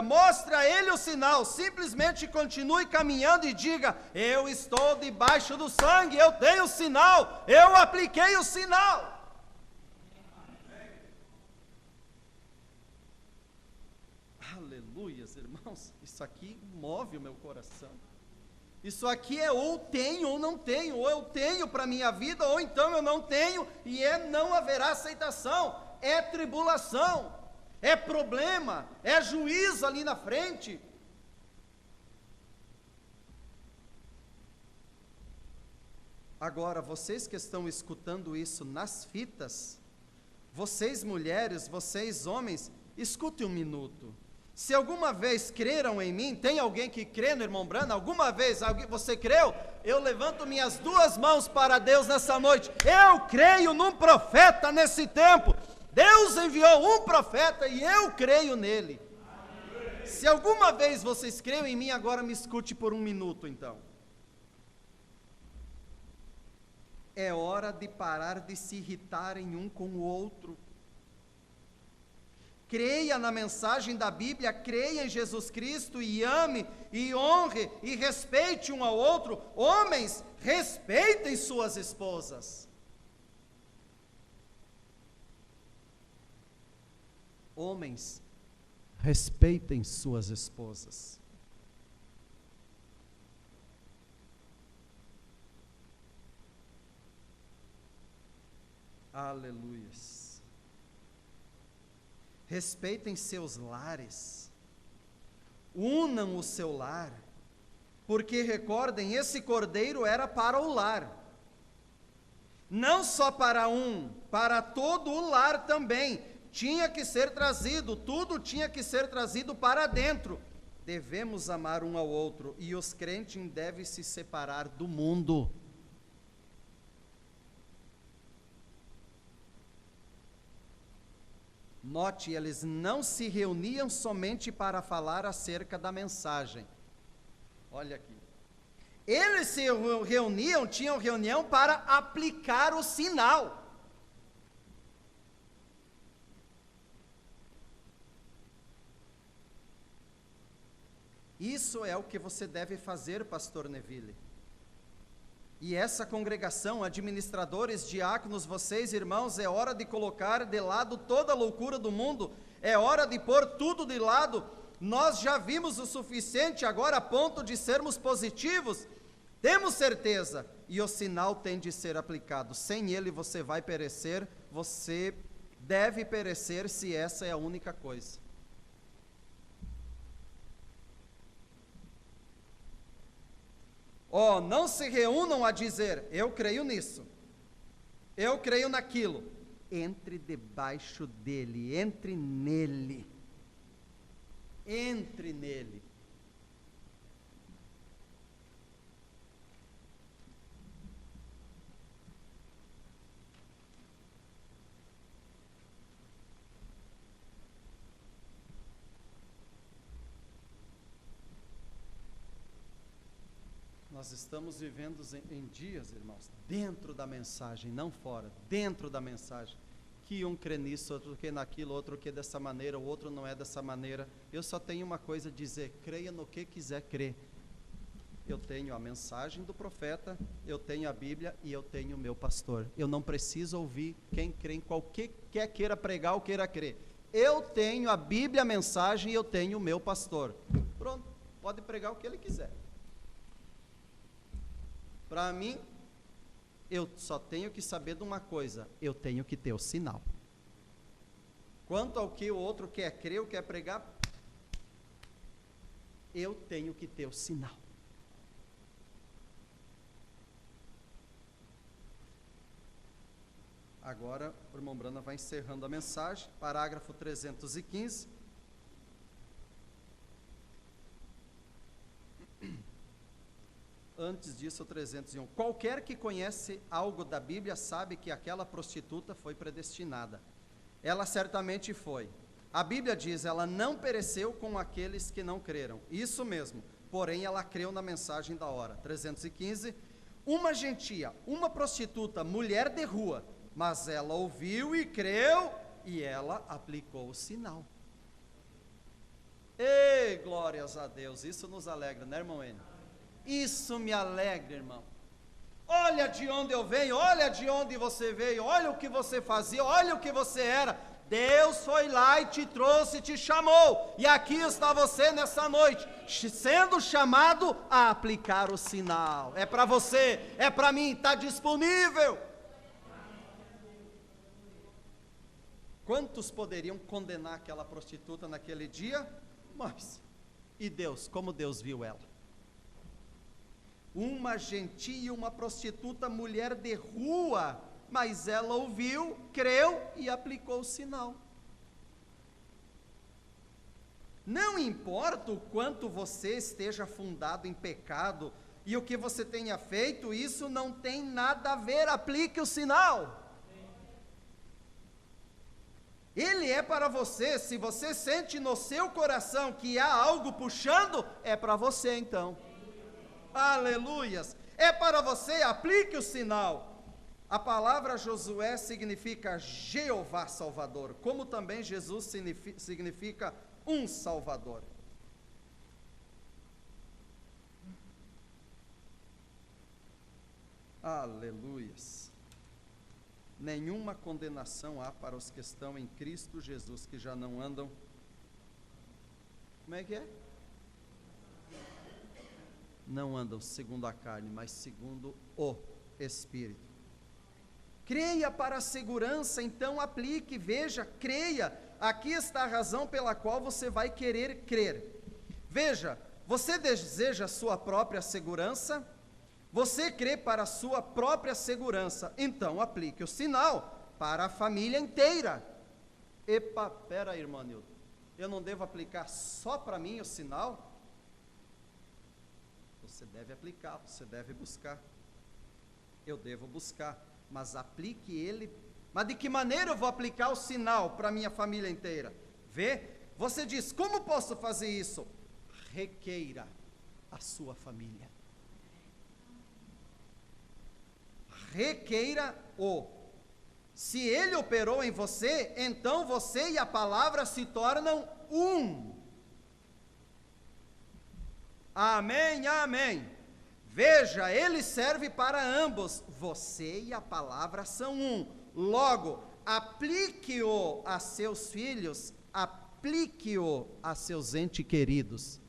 Speaker 1: mostre a ele o sinal, simplesmente continue caminhando e diga: eu estou debaixo do sangue, eu tenho o sinal, eu apliquei o sinal. Aleluias, irmãos, isso aqui move o meu coração. Isso aqui é ou tenho ou não tenho, ou eu tenho para a minha vida, ou então eu não tenho, e não haverá aceitação, é tribulação, é problema, é juízo ali na frente. Agora, vocês que estão escutando isso nas fitas, vocês mulheres, vocês homens, escute um minuto. Se alguma vez creram em mim, tem alguém que crê no irmão Brana? Alguma vez você creu? Eu levanto minhas duas mãos para Deus nessa noite. Eu creio num profeta nesse tempo. Deus enviou um profeta e eu creio nele. Se alguma vez vocês creem em mim, agora me escute por um minuto então. É hora de parar de se irritarem um com o outro. Creia na mensagem da Bíblia, creia em Jesus Cristo e ame, e honre, e respeite um ao outro. Homens, respeitem suas esposas. Homens, respeitem suas esposas. Aleluias. Respeitem seus lares. Unam o seu lar. Porque recordem, esse cordeiro era para o lar. Não só para um, para todo o lar também. Tinha que ser trazido, tudo tinha que ser trazido para dentro. Devemos amar um ao outro, e os crentes devem se separar do mundo. Note, eles não se reuniam somente para falar acerca da mensagem. Olha aqui. Eles se reuniam, tinham reunião para aplicar o sinal. Isso é o que você deve fazer, pastor Neville. E essa congregação, administradores, diáconos, vocês, irmãos, é hora de colocar de lado toda a loucura do mundo, é hora de pôr tudo de lado. Nós já vimos o suficiente agora a ponto de sermos positivos, temos certeza, e o sinal tem de ser aplicado. Sem ele você vai perecer, você deve perecer se essa é a única coisa. Não se reúnam a dizer, eu creio nisso, eu creio naquilo. Entre debaixo dele, entre nele. Entre nele. Nós estamos vivendo em dias, irmãos, dentro da mensagem, não fora, dentro da mensagem, que um crê nisso, outro crê naquilo, outro crê dessa maneira, o outro não é dessa maneira. Eu só tenho uma coisa a dizer, creia no que quiser crer. Eu tenho a mensagem do profeta, eu tenho a Bíblia e eu tenho o meu pastor. Eu não preciso ouvir quem crê em qualquer queira pregar ou queira crer. Eu tenho a Bíblia, a mensagem e eu tenho o meu pastor. Pronto, pode pregar o que ele quiser. Para mim, eu só tenho que saber de uma coisa, eu tenho que ter o sinal. Quanto ao que o outro quer crer ou quer pregar, eu tenho que ter o sinal. Agora, o irmão Brana vai encerrando a mensagem, parágrafo 315. Antes disso, o 301. Qualquer que conhece algo da Bíblia sabe que aquela prostituta foi predestinada. Ela certamente foi. A Bíblia diz, ela não pereceu com aqueles que não creram. Isso mesmo, porém ela creu na mensagem da hora. 315. Uma gentia, uma prostituta, mulher de rua, mas ela ouviu e creu, e ela aplicou o sinal. Ei, glórias a Deus, isso nos alegra, né, irmão N? Isso me alegra, irmão. Olha de onde eu venho, olha de onde você veio, olha o que você fazia, olha o que você era. Deus foi lá e te trouxe, te chamou, e aqui está você nessa noite, sendo chamado a aplicar o sinal. É para você, é para mim, está disponível. Quantos poderiam condenar aquela prostituta naquele dia? Mas, e Deus, como Deus viu ela? Uma gentia, uma prostituta, mulher de rua, mas ela ouviu, creu e aplicou o sinal. Não importa o quanto você esteja afundado em pecado e o que você tenha feito, isso não tem nada a ver, aplique o sinal. Ele é para você. Se você sente no seu coração que há algo puxando, é para você então. Aleluias, é para você, aplique o sinal. A palavra Josué significa Jeová Salvador, como também Jesus significa um Salvador. Aleluias. nenhuma condenação há para os que estão em Cristo Jesus, que já não andam. Como é que é? Não andam segundo a carne, mas segundo o Espírito. Creia para a segurança, então aplique, veja, creia. Aqui está a razão pela qual você vai querer crer. Veja, você deseja a sua própria segurança? Você crê para a sua própria segurança, então aplique o sinal para a família inteira. Epa, pera aí, irmão Nilton, eu não devo aplicar só para mim o sinal? Você deve aplicar, você deve buscar. Eu devo buscar, mas aplique ele. Mas de que maneira eu vou aplicar o sinal para a minha família inteira? Vê, você diz, como posso fazer isso? Requeira a sua família. Requeira-o. Se ele operou em você, então você e a palavra se tornam um. Amém, amém. Veja, ele serve para ambos. Você e a palavra são um. Logo, aplique-o a seus filhos, aplique-o a seus entes queridos.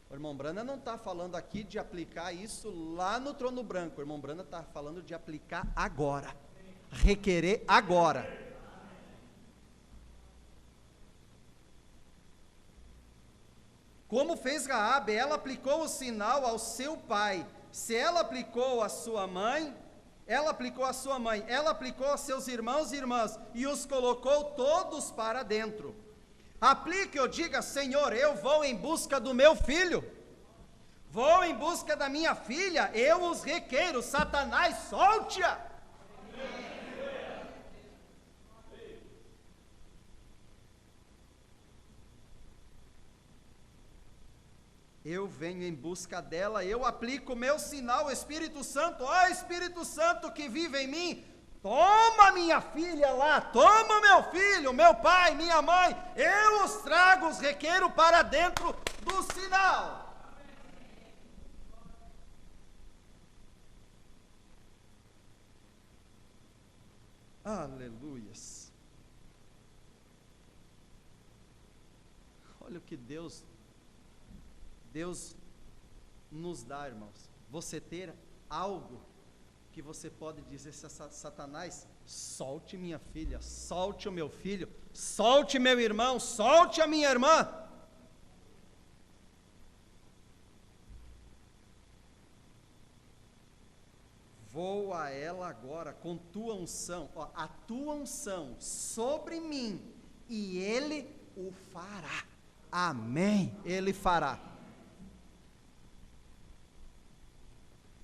Speaker 1: O irmão Brana não está falando aqui de aplicar isso lá no trono branco. O irmão Brana está falando de aplicar agora. Requerer agora. Como fez Raabe, ela aplicou o sinal ao seu pai. Se ela aplicou a sua mãe, ela aplicou a sua mãe, ela aplicou a seus irmãos e irmãs, e os colocou todos para dentro. Aplique ou diga, Senhor, eu vou em busca do meu filho, vou em busca da minha filha, eu os requeiro, Satanás, solte-a. Eu venho em busca dela, eu aplico o meu sinal, Espírito Santo, ó Espírito Santo que vive em mim, toma minha filha lá, toma meu filho, meu pai, minha mãe, eu os trago, os requeiro para dentro do sinal. Aleluias. Olha o que Deus nos dá, irmãos. Você ter algo que você pode dizer, Satanás, solte minha filha, solte o meu filho, solte meu irmão, solte a minha irmã. Vou a ela agora com tua unção, ó, a tua unção sobre mim, e ele o fará. Amém, ele fará.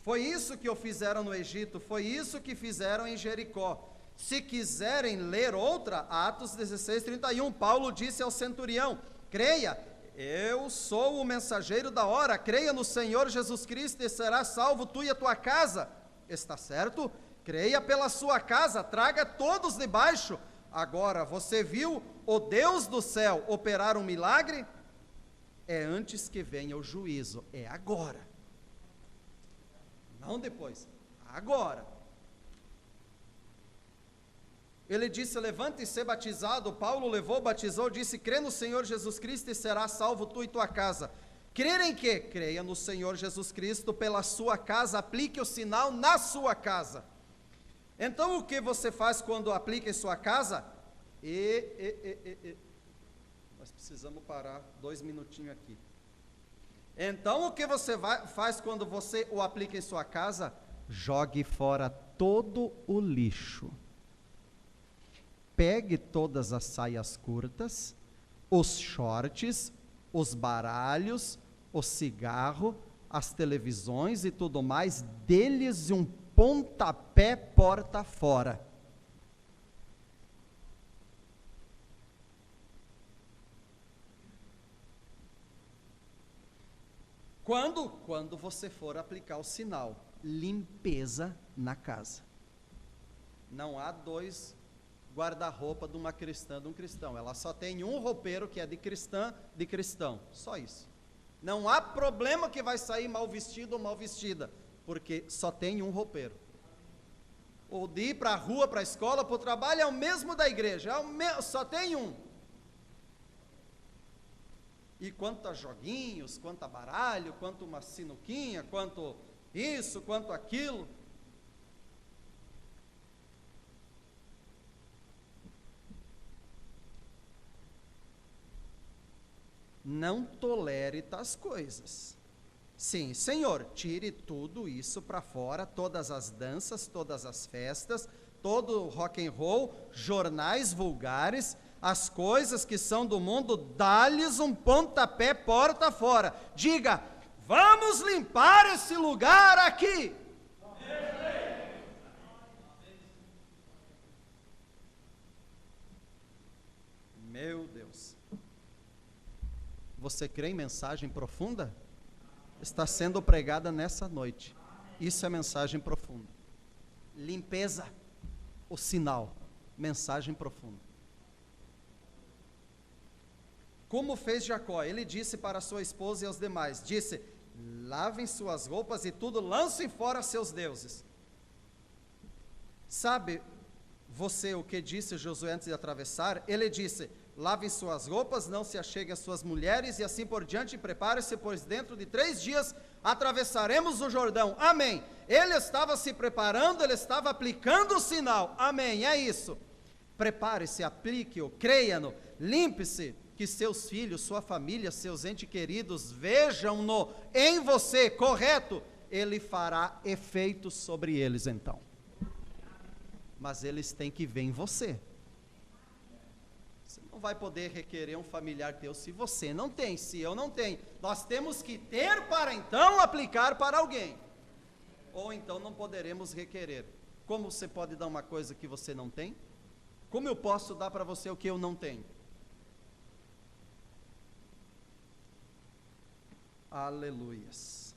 Speaker 1: Foi isso que o fizeram no Egito, foi isso que fizeram em Jericó. Se quiserem ler outra, Atos 16:31, Paulo disse ao centurião, creia, eu sou o mensageiro da hora, creia no Senhor Jesus Cristo e serás salvo tu e a tua casa. Está certo? Creia pela sua casa, traga todos debaixo. Agora, você viu o Deus do céu operar um milagre? É antes que venha o juízo, é agora. Não depois, agora. Ele disse, levante e ser batizado. Paulo levou, batizou, disse, crê no Senhor Jesus Cristo e serás salvo tu e tua casa. Crer em quê? Creia no Senhor Jesus Cristo pela sua casa, aplique o sinal na sua casa. Então o que você faz quando aplica em sua casa? Nós precisamos parar 2 minutinhos aqui. Então o que você faz quando você o aplica em sua casa? Jogue fora todo o lixo. Pegue todas as saias curtas, os shorts, os baralhos, o cigarro, as televisões e tudo mais, dê-lhes um pontapé porta fora. Quando você for aplicar o sinal, limpeza na casa. Não há 2 guarda-roupa de uma cristã, de um cristão. Ela só tem um roupeiro que é de cristã, de cristão. Só isso. Não há problema que vai sair mal vestido ou mal vestida, porque só tem um roupeiro. ou de ir para a rua, para a escola, para o trabalho, é o mesmo da igreja, só tem um. E quanto a joguinhos, quanto a baralho, quanto uma sinuquinha, quanto isso, quanto aquilo. Não tolere tais coisas. Sim, Senhor, tire tudo isso para fora, todas as danças, todas as festas, todo rock and roll, jornais vulgares, as coisas que são do mundo, dá-lhes um pontapé porta fora. Diga, vamos limpar esse lugar aqui. Meu Deus. Você crê em mensagem profunda? Está sendo pregada nessa noite. Isso é mensagem profunda. Limpeza, o sinal, mensagem profunda. Como fez Jacó, ele disse para sua esposa e aos demais, disse, lavem suas roupas e tudo, lancem fora seus deuses. Sabe você o que disse Josué antes de atravessar? Ele disse, lavem suas roupas, não se acheguem às suas mulheres, e assim por diante, prepare-se, pois dentro de 3 dias atravessaremos o Jordão. Amém. Ele estava se preparando, ele estava aplicando o sinal. Amém, é isso. Prepare-se, aplique-o, creia-no, limpe-se, que seus filhos, sua família, seus entes queridos vejam-no em você, correto? Ele fará efeito sobre eles então. Mas eles têm que ver em você. Você não vai poder requerer um familiar teu se você não tem, se eu não tenho. Nós temos que ter para então aplicar para alguém. Ou então não poderemos requerer. Como você pode dar uma coisa que você não tem? Como eu posso dar para você o que eu não tenho? Aleluias.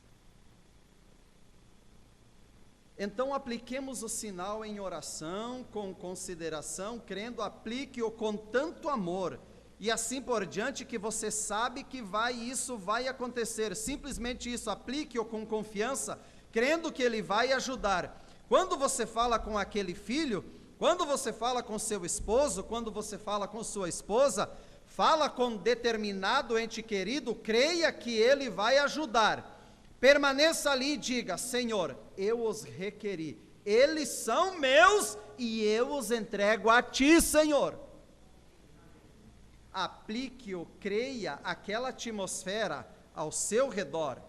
Speaker 1: Então apliquemos o sinal em oração, com consideração, crendo, aplique-o com tanto amor, e assim por diante, que você sabe que isso vai acontecer, simplesmente isso, aplique-o com confiança, crendo que ele vai ajudar. Quando você fala com aquele filho, quando você fala com seu esposo, quando você fala com sua esposa, fala com determinado ente querido, creia que ele vai ajudar. Permaneça ali e diga, Senhor, eu os requeri, eles são meus e eu os entrego a Ti, Senhor. Aplique-o, creia aquela atmosfera ao seu redor,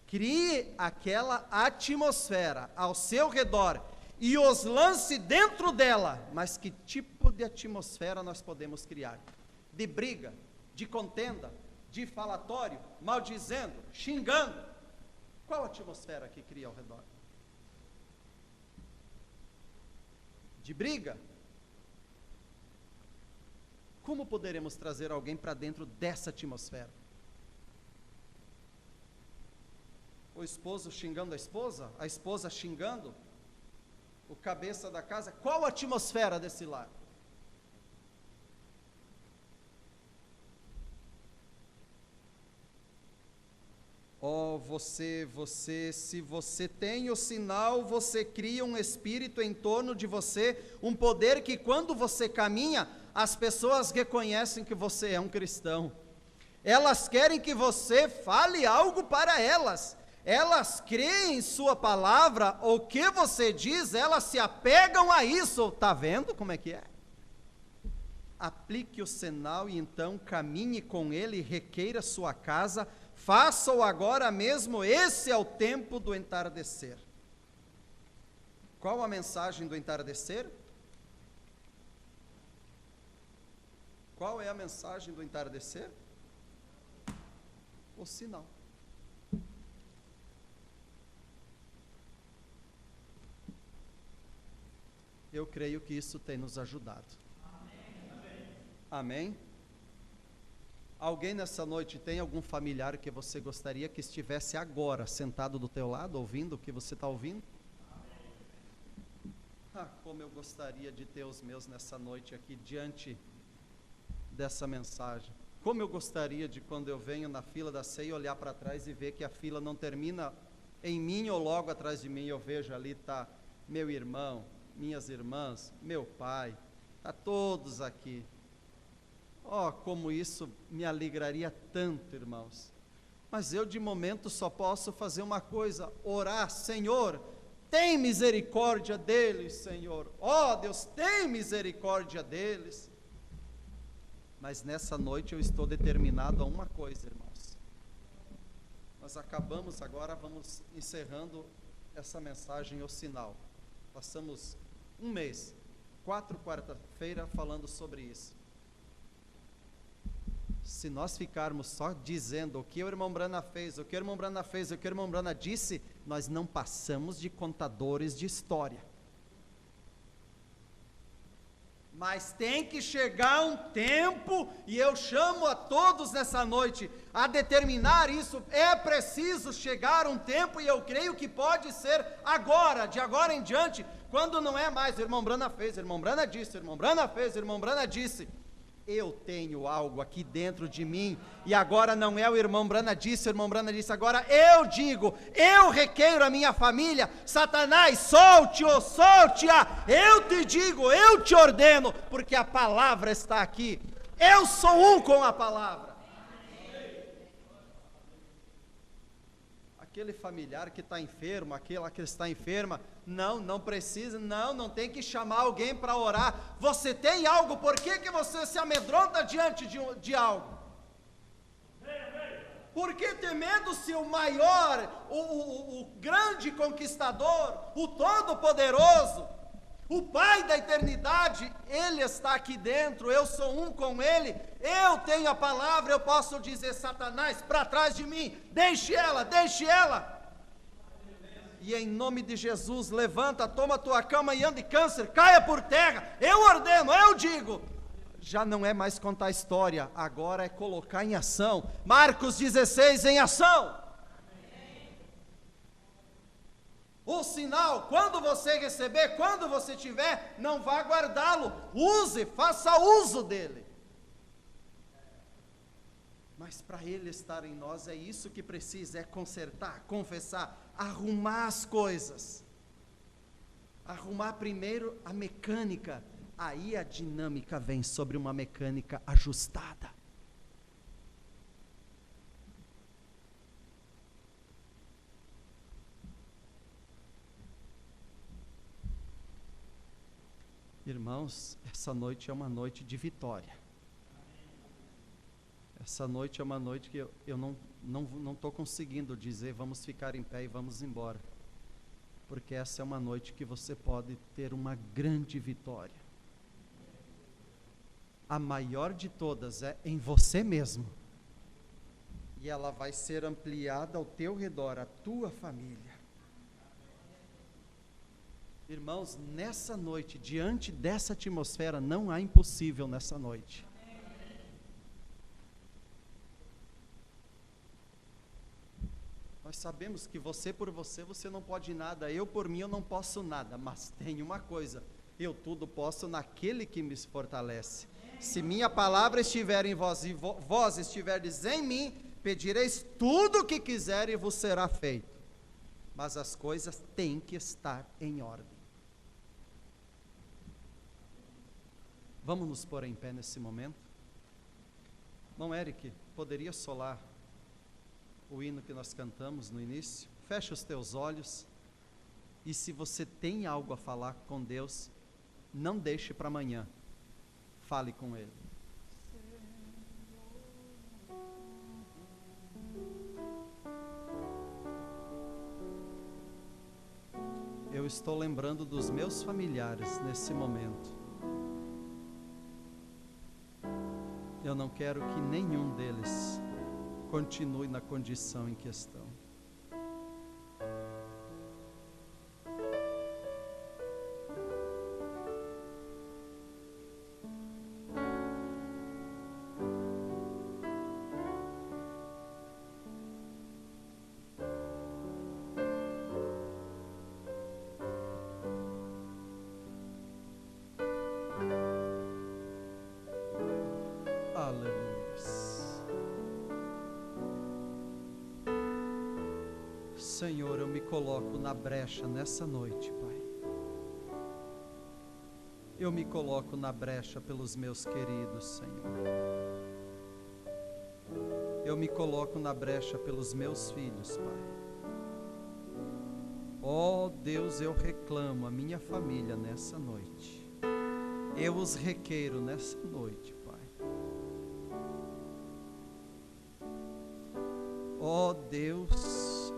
Speaker 1: crie aquela atmosfera ao seu redor e os lance dentro dela. Mas que tipo de atmosfera nós podemos criar? De briga, de contenda, de falatório, maldizendo, xingando. Qual a atmosfera que cria ao redor? De briga? Como poderemos trazer alguém para dentro dessa atmosfera? O esposo xingando a esposa xingando o cabeça da casa. Qual a atmosfera desse lar? Oh, se você tem o sinal, você cria um espírito em torno de você, um poder que quando você caminha, as pessoas reconhecem que você é um cristão. Elas querem que você fale algo para elas. Elas creem em sua palavra, o que você diz, elas se apegam a isso. Está vendo como é que é? Aplique o sinal e então caminhe com ele, requeira sua casa, faça-o agora mesmo, esse é o tempo do entardecer. Qual a mensagem do entardecer? Qual é a mensagem do entardecer? O sinal. Eu creio que isso tem nos ajudado. Amém? Alguém nessa noite tem algum familiar que você gostaria que estivesse agora sentado do teu lado, ouvindo o que você está ouvindo? Ah, como eu gostaria de ter os meus nessa noite aqui diante dessa mensagem. Como eu gostaria de, quando eu venho na fila da ceia, olhar para trás e ver que a fila não termina em mim ou logo atrás de mim, eu vejo ali está meu irmão, minhas irmãs, meu pai, está todos aqui. Oh, como isso me alegraria tanto, irmãos. Mas eu de momento só posso fazer uma coisa, orar: Senhor, tem misericórdia deles, Senhor. Oh, Deus, tem misericórdia deles. Mas nessa noite eu estou determinado a uma coisa, irmãos. Nós acabamos agora, vamos encerrando essa mensagem, o sinal. Passamos um mês, 4 quarta-feira falando sobre isso. Se nós ficarmos só dizendo o que o irmão Brana fez, o que o irmão Brana fez, o que o irmão Brana disse, nós não passamos de contadores de história. Mas tem que chegar um tempo, e eu chamo a todos nessa noite a determinar isso. É preciso chegar um tempo, e eu creio que pode ser agora, de agora em diante, quando não é mais o irmão Brana fez, o irmão Brana disse, o irmão Brana fez, o irmão Brana disse. Eu tenho algo aqui dentro de mim, e agora não é o irmão Brana disse, o irmão Brana disse, agora eu digo, eu requeiro a minha família: Satanás, solte-o, solte-a, eu te digo, eu te ordeno, porque a palavra está aqui, eu sou um com a palavra. Aquele familiar que está enfermo, aquela que está enferma, não precisa, não tem que chamar alguém para orar. Você tem algo, por que você se amedronta diante de algo? Porque temendo-se o maior, o grande conquistador, o todo-poderoso, o Pai da eternidade, Ele está aqui dentro, eu sou um com Ele, eu tenho a palavra, eu posso dizer: Satanás, para trás de mim, deixe ela, e em nome de Jesus, levanta, toma a tua cama e ande, câncer, caia por terra, eu ordeno, eu digo. Já não é mais contar história, agora é colocar em ação. Marcos 16, em ação. O sinal, quando você receber, quando você tiver, não vá guardá-lo, use, faça uso dele. Mas para ele estar em nós, é isso que precisa, é consertar, confessar, arrumar as coisas. Arrumar primeiro a mecânica, aí a dinâmica vem sobre uma mecânica ajustada. Irmãos, essa noite é uma noite de vitória. Essa noite é uma noite que eu não estou conseguindo dizer vamos ficar em pé e vamos embora, porque essa é uma noite que você pode ter uma grande vitória. A maior de todas é em você mesmo, e ela vai ser ampliada ao teu redor, a tua família. Irmãos, nessa noite, diante dessa atmosfera, não há impossível nessa noite. Nós sabemos que você por você não pode nada, eu por mim eu não posso nada, mas tem uma coisa: eu tudo posso naquele que me fortalece. Se minha palavra estiver em vós e vós estiverdes em mim, pedireis tudo o que quiser e vos será feito. Mas as coisas têm que estar em ordem. Vamos nos pôr em pé nesse momento? Irmão Eric, poderia solar o hino que nós cantamos no início? Feche os teus olhos, e se você tem algo a falar com Deus, não deixe para amanhã, fale com Ele. Eu estou lembrando dos meus familiares nesse momento. Eu não quero que nenhum deles continue na condição em que estão. Senhor, eu me coloco na brecha nessa noite, Pai. eu me coloco na brecha pelos meus queridos, Senhor. Eu me coloco na brecha pelos meus filhos, Pai. Ó Deus, eu reclamo a minha família nessa noite. Eu os requeiro nessa noite, Pai. Ó Deus,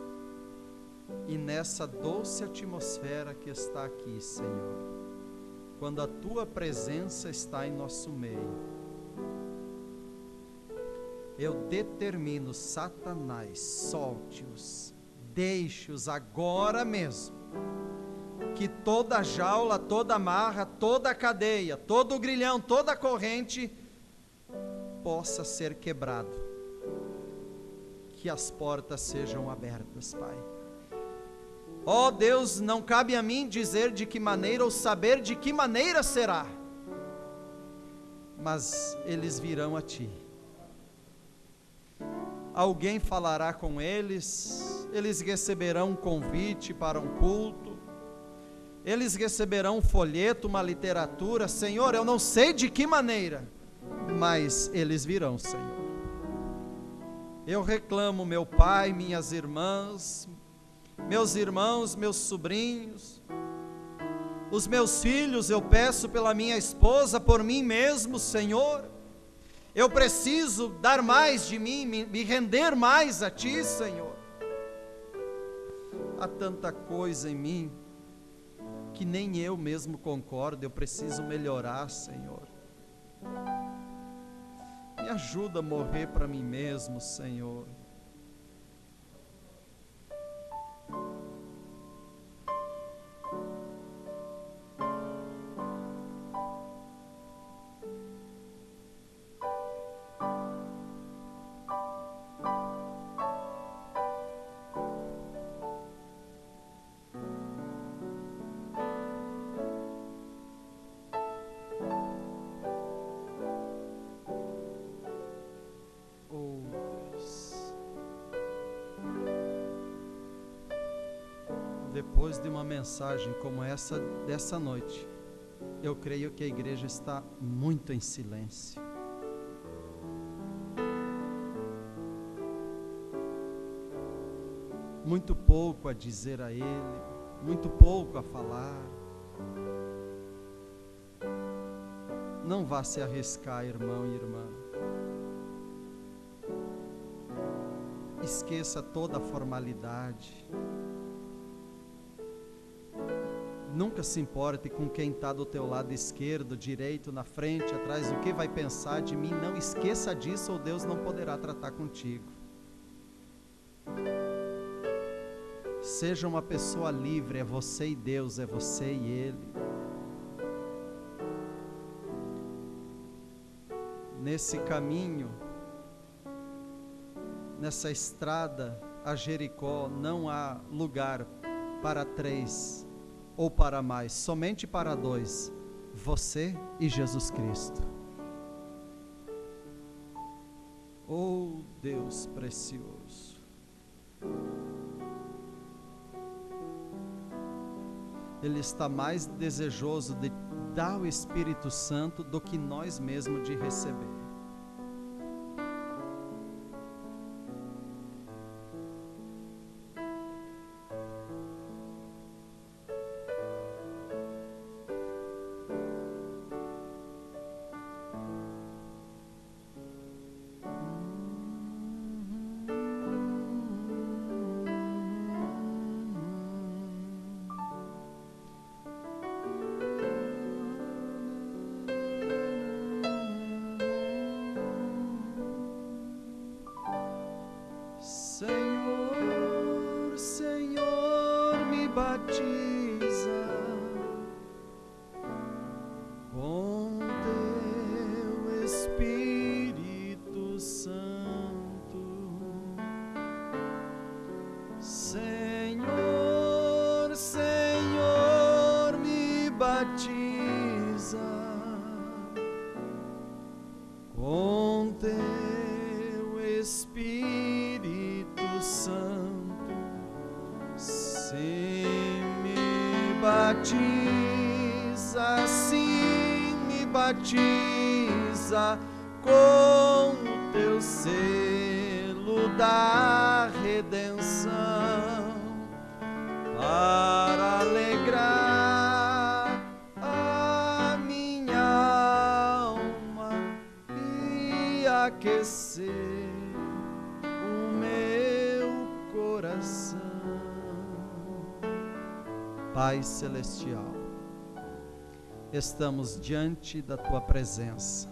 Speaker 1: e nessa doce atmosfera que está aqui, Senhor, quando a Tua presença está em nosso meio, eu determino, Satanás, solte-os, deixe-os agora mesmo, que toda jaula, toda amarra, toda cadeia, todo grilhão, toda corrente possa ser quebrado, que as portas sejam abertas, Pai. Ó Deus, não cabe a mim dizer de que maneira ou saber de que maneira será, mas eles virão a Ti. Alguém falará com eles, eles receberão um convite para um culto, eles receberão um folheto, uma literatura. Senhor, eu não sei de que maneira, mas eles virão, Senhor. Eu reclamo, meu pai, minhas irmãs, meus irmãos, meus sobrinhos, os meus filhos, eu peço pela minha esposa, por mim mesmo, Senhor. Eu preciso dar mais de mim, me render mais a Ti, Senhor. Há tanta coisa em mim que nem eu mesmo concordo, eu preciso melhorar, Senhor. Me ajuda a morrer para mim mesmo, Senhor. Depois de uma mensagem como essa dessa noite, eu creio que a igreja está muito em silêncio. Muito pouco a dizer a Ele, muito pouco a falar. Não vá se arriscar, irmão e irmã. Esqueça toda a formalidade. Nunca se importe com quem está do teu lado esquerdo, direito, na frente, atrás, o que vai pensar de mim. Não esqueça disso, ou Deus não poderá tratar contigo. Seja uma pessoa livre, é você e Deus, é você e Ele. Nesse caminho, nessa estrada a Jericó, não há lugar para 3 ou para mais, somente para 2, você e Jesus Cristo. Oh Deus precioso, Ele está mais desejoso de dar o Espírito Santo do que nós mesmos de receber. Senhor, Senhor, me batiza com Teu Espírito Santo. Senhor, Senhor, me batiza com Teu Espírito Santo. Se me batiza assim, batiza com o teu selo da redenção, para alegrar a minha alma e aquecer o meu coração. Pai celestial, estamos diante da tua presença.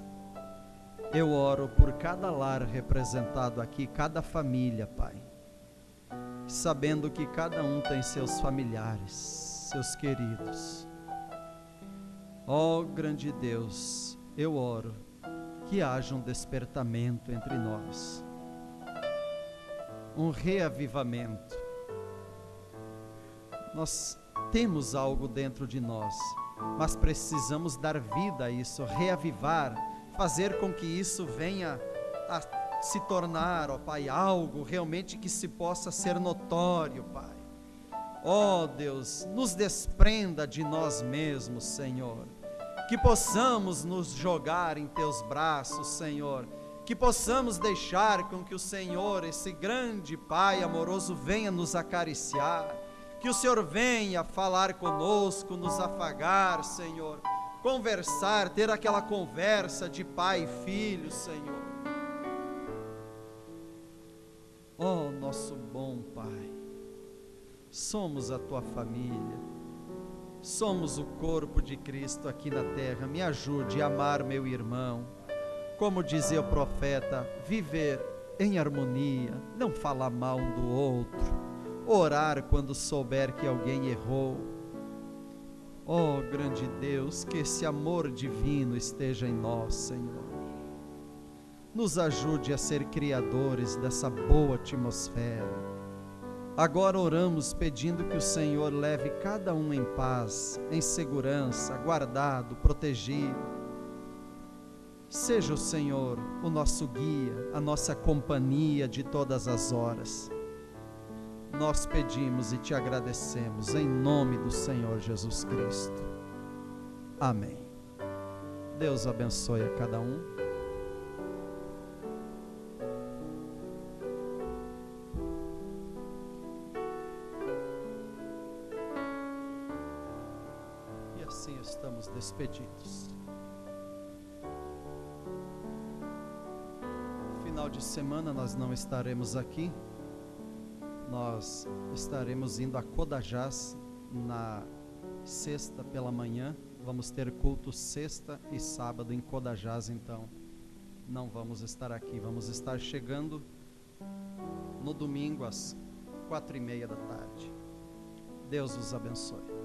Speaker 1: Eu oro por cada lar representado aqui, cada família, Pai, sabendo que cada um tem seus familiares, seus queridos. Ó grande Deus, eu oro que haja um despertamento entre nós, um reavivamento. Nós temos algo dentro de nós, mas precisamos dar vida a isso, reavivar, fazer com que isso venha a se tornar, ó Pai, algo realmente que se possa ser notório, Pai. Ó Deus, nos desprenda de nós mesmos, Senhor, que possamos nos jogar em teus braços, Senhor, que possamos deixar com que o Senhor, esse grande Pai amoroso, venha nos acariciar, que o Senhor venha falar conosco, nos afagar, Senhor, conversar, ter aquela conversa de pai e filho, Senhor. Ó nosso bom Pai, somos a tua família, somos o corpo de Cristo aqui na terra. Me ajude a amar meu irmão, como dizia o profeta, viver em harmonia, não falar mal um do outro, orar quando souber que alguém errou. Ó grande Deus, que esse amor divino esteja em nós, Senhor. Nos ajude a ser criadores dessa boa atmosfera. Agora oramos pedindo que o Senhor leve cada um em paz, em segurança, guardado, protegido. Seja o Senhor o nosso guia, a nossa companhia de todas as horas. Nós pedimos e te agradecemos em nome do Senhor Jesus Cristo. Amém. Deus abençoe a cada um. E assim estamos despedidos. Final de semana nós não estaremos aqui. Nós estaremos indo a Codajás na sexta pela manhã. Vamos ter culto sexta e sábado em Codajás, então não vamos estar aqui. Vamos estar chegando no domingo às 4:30 da tarde. Deus os abençoe.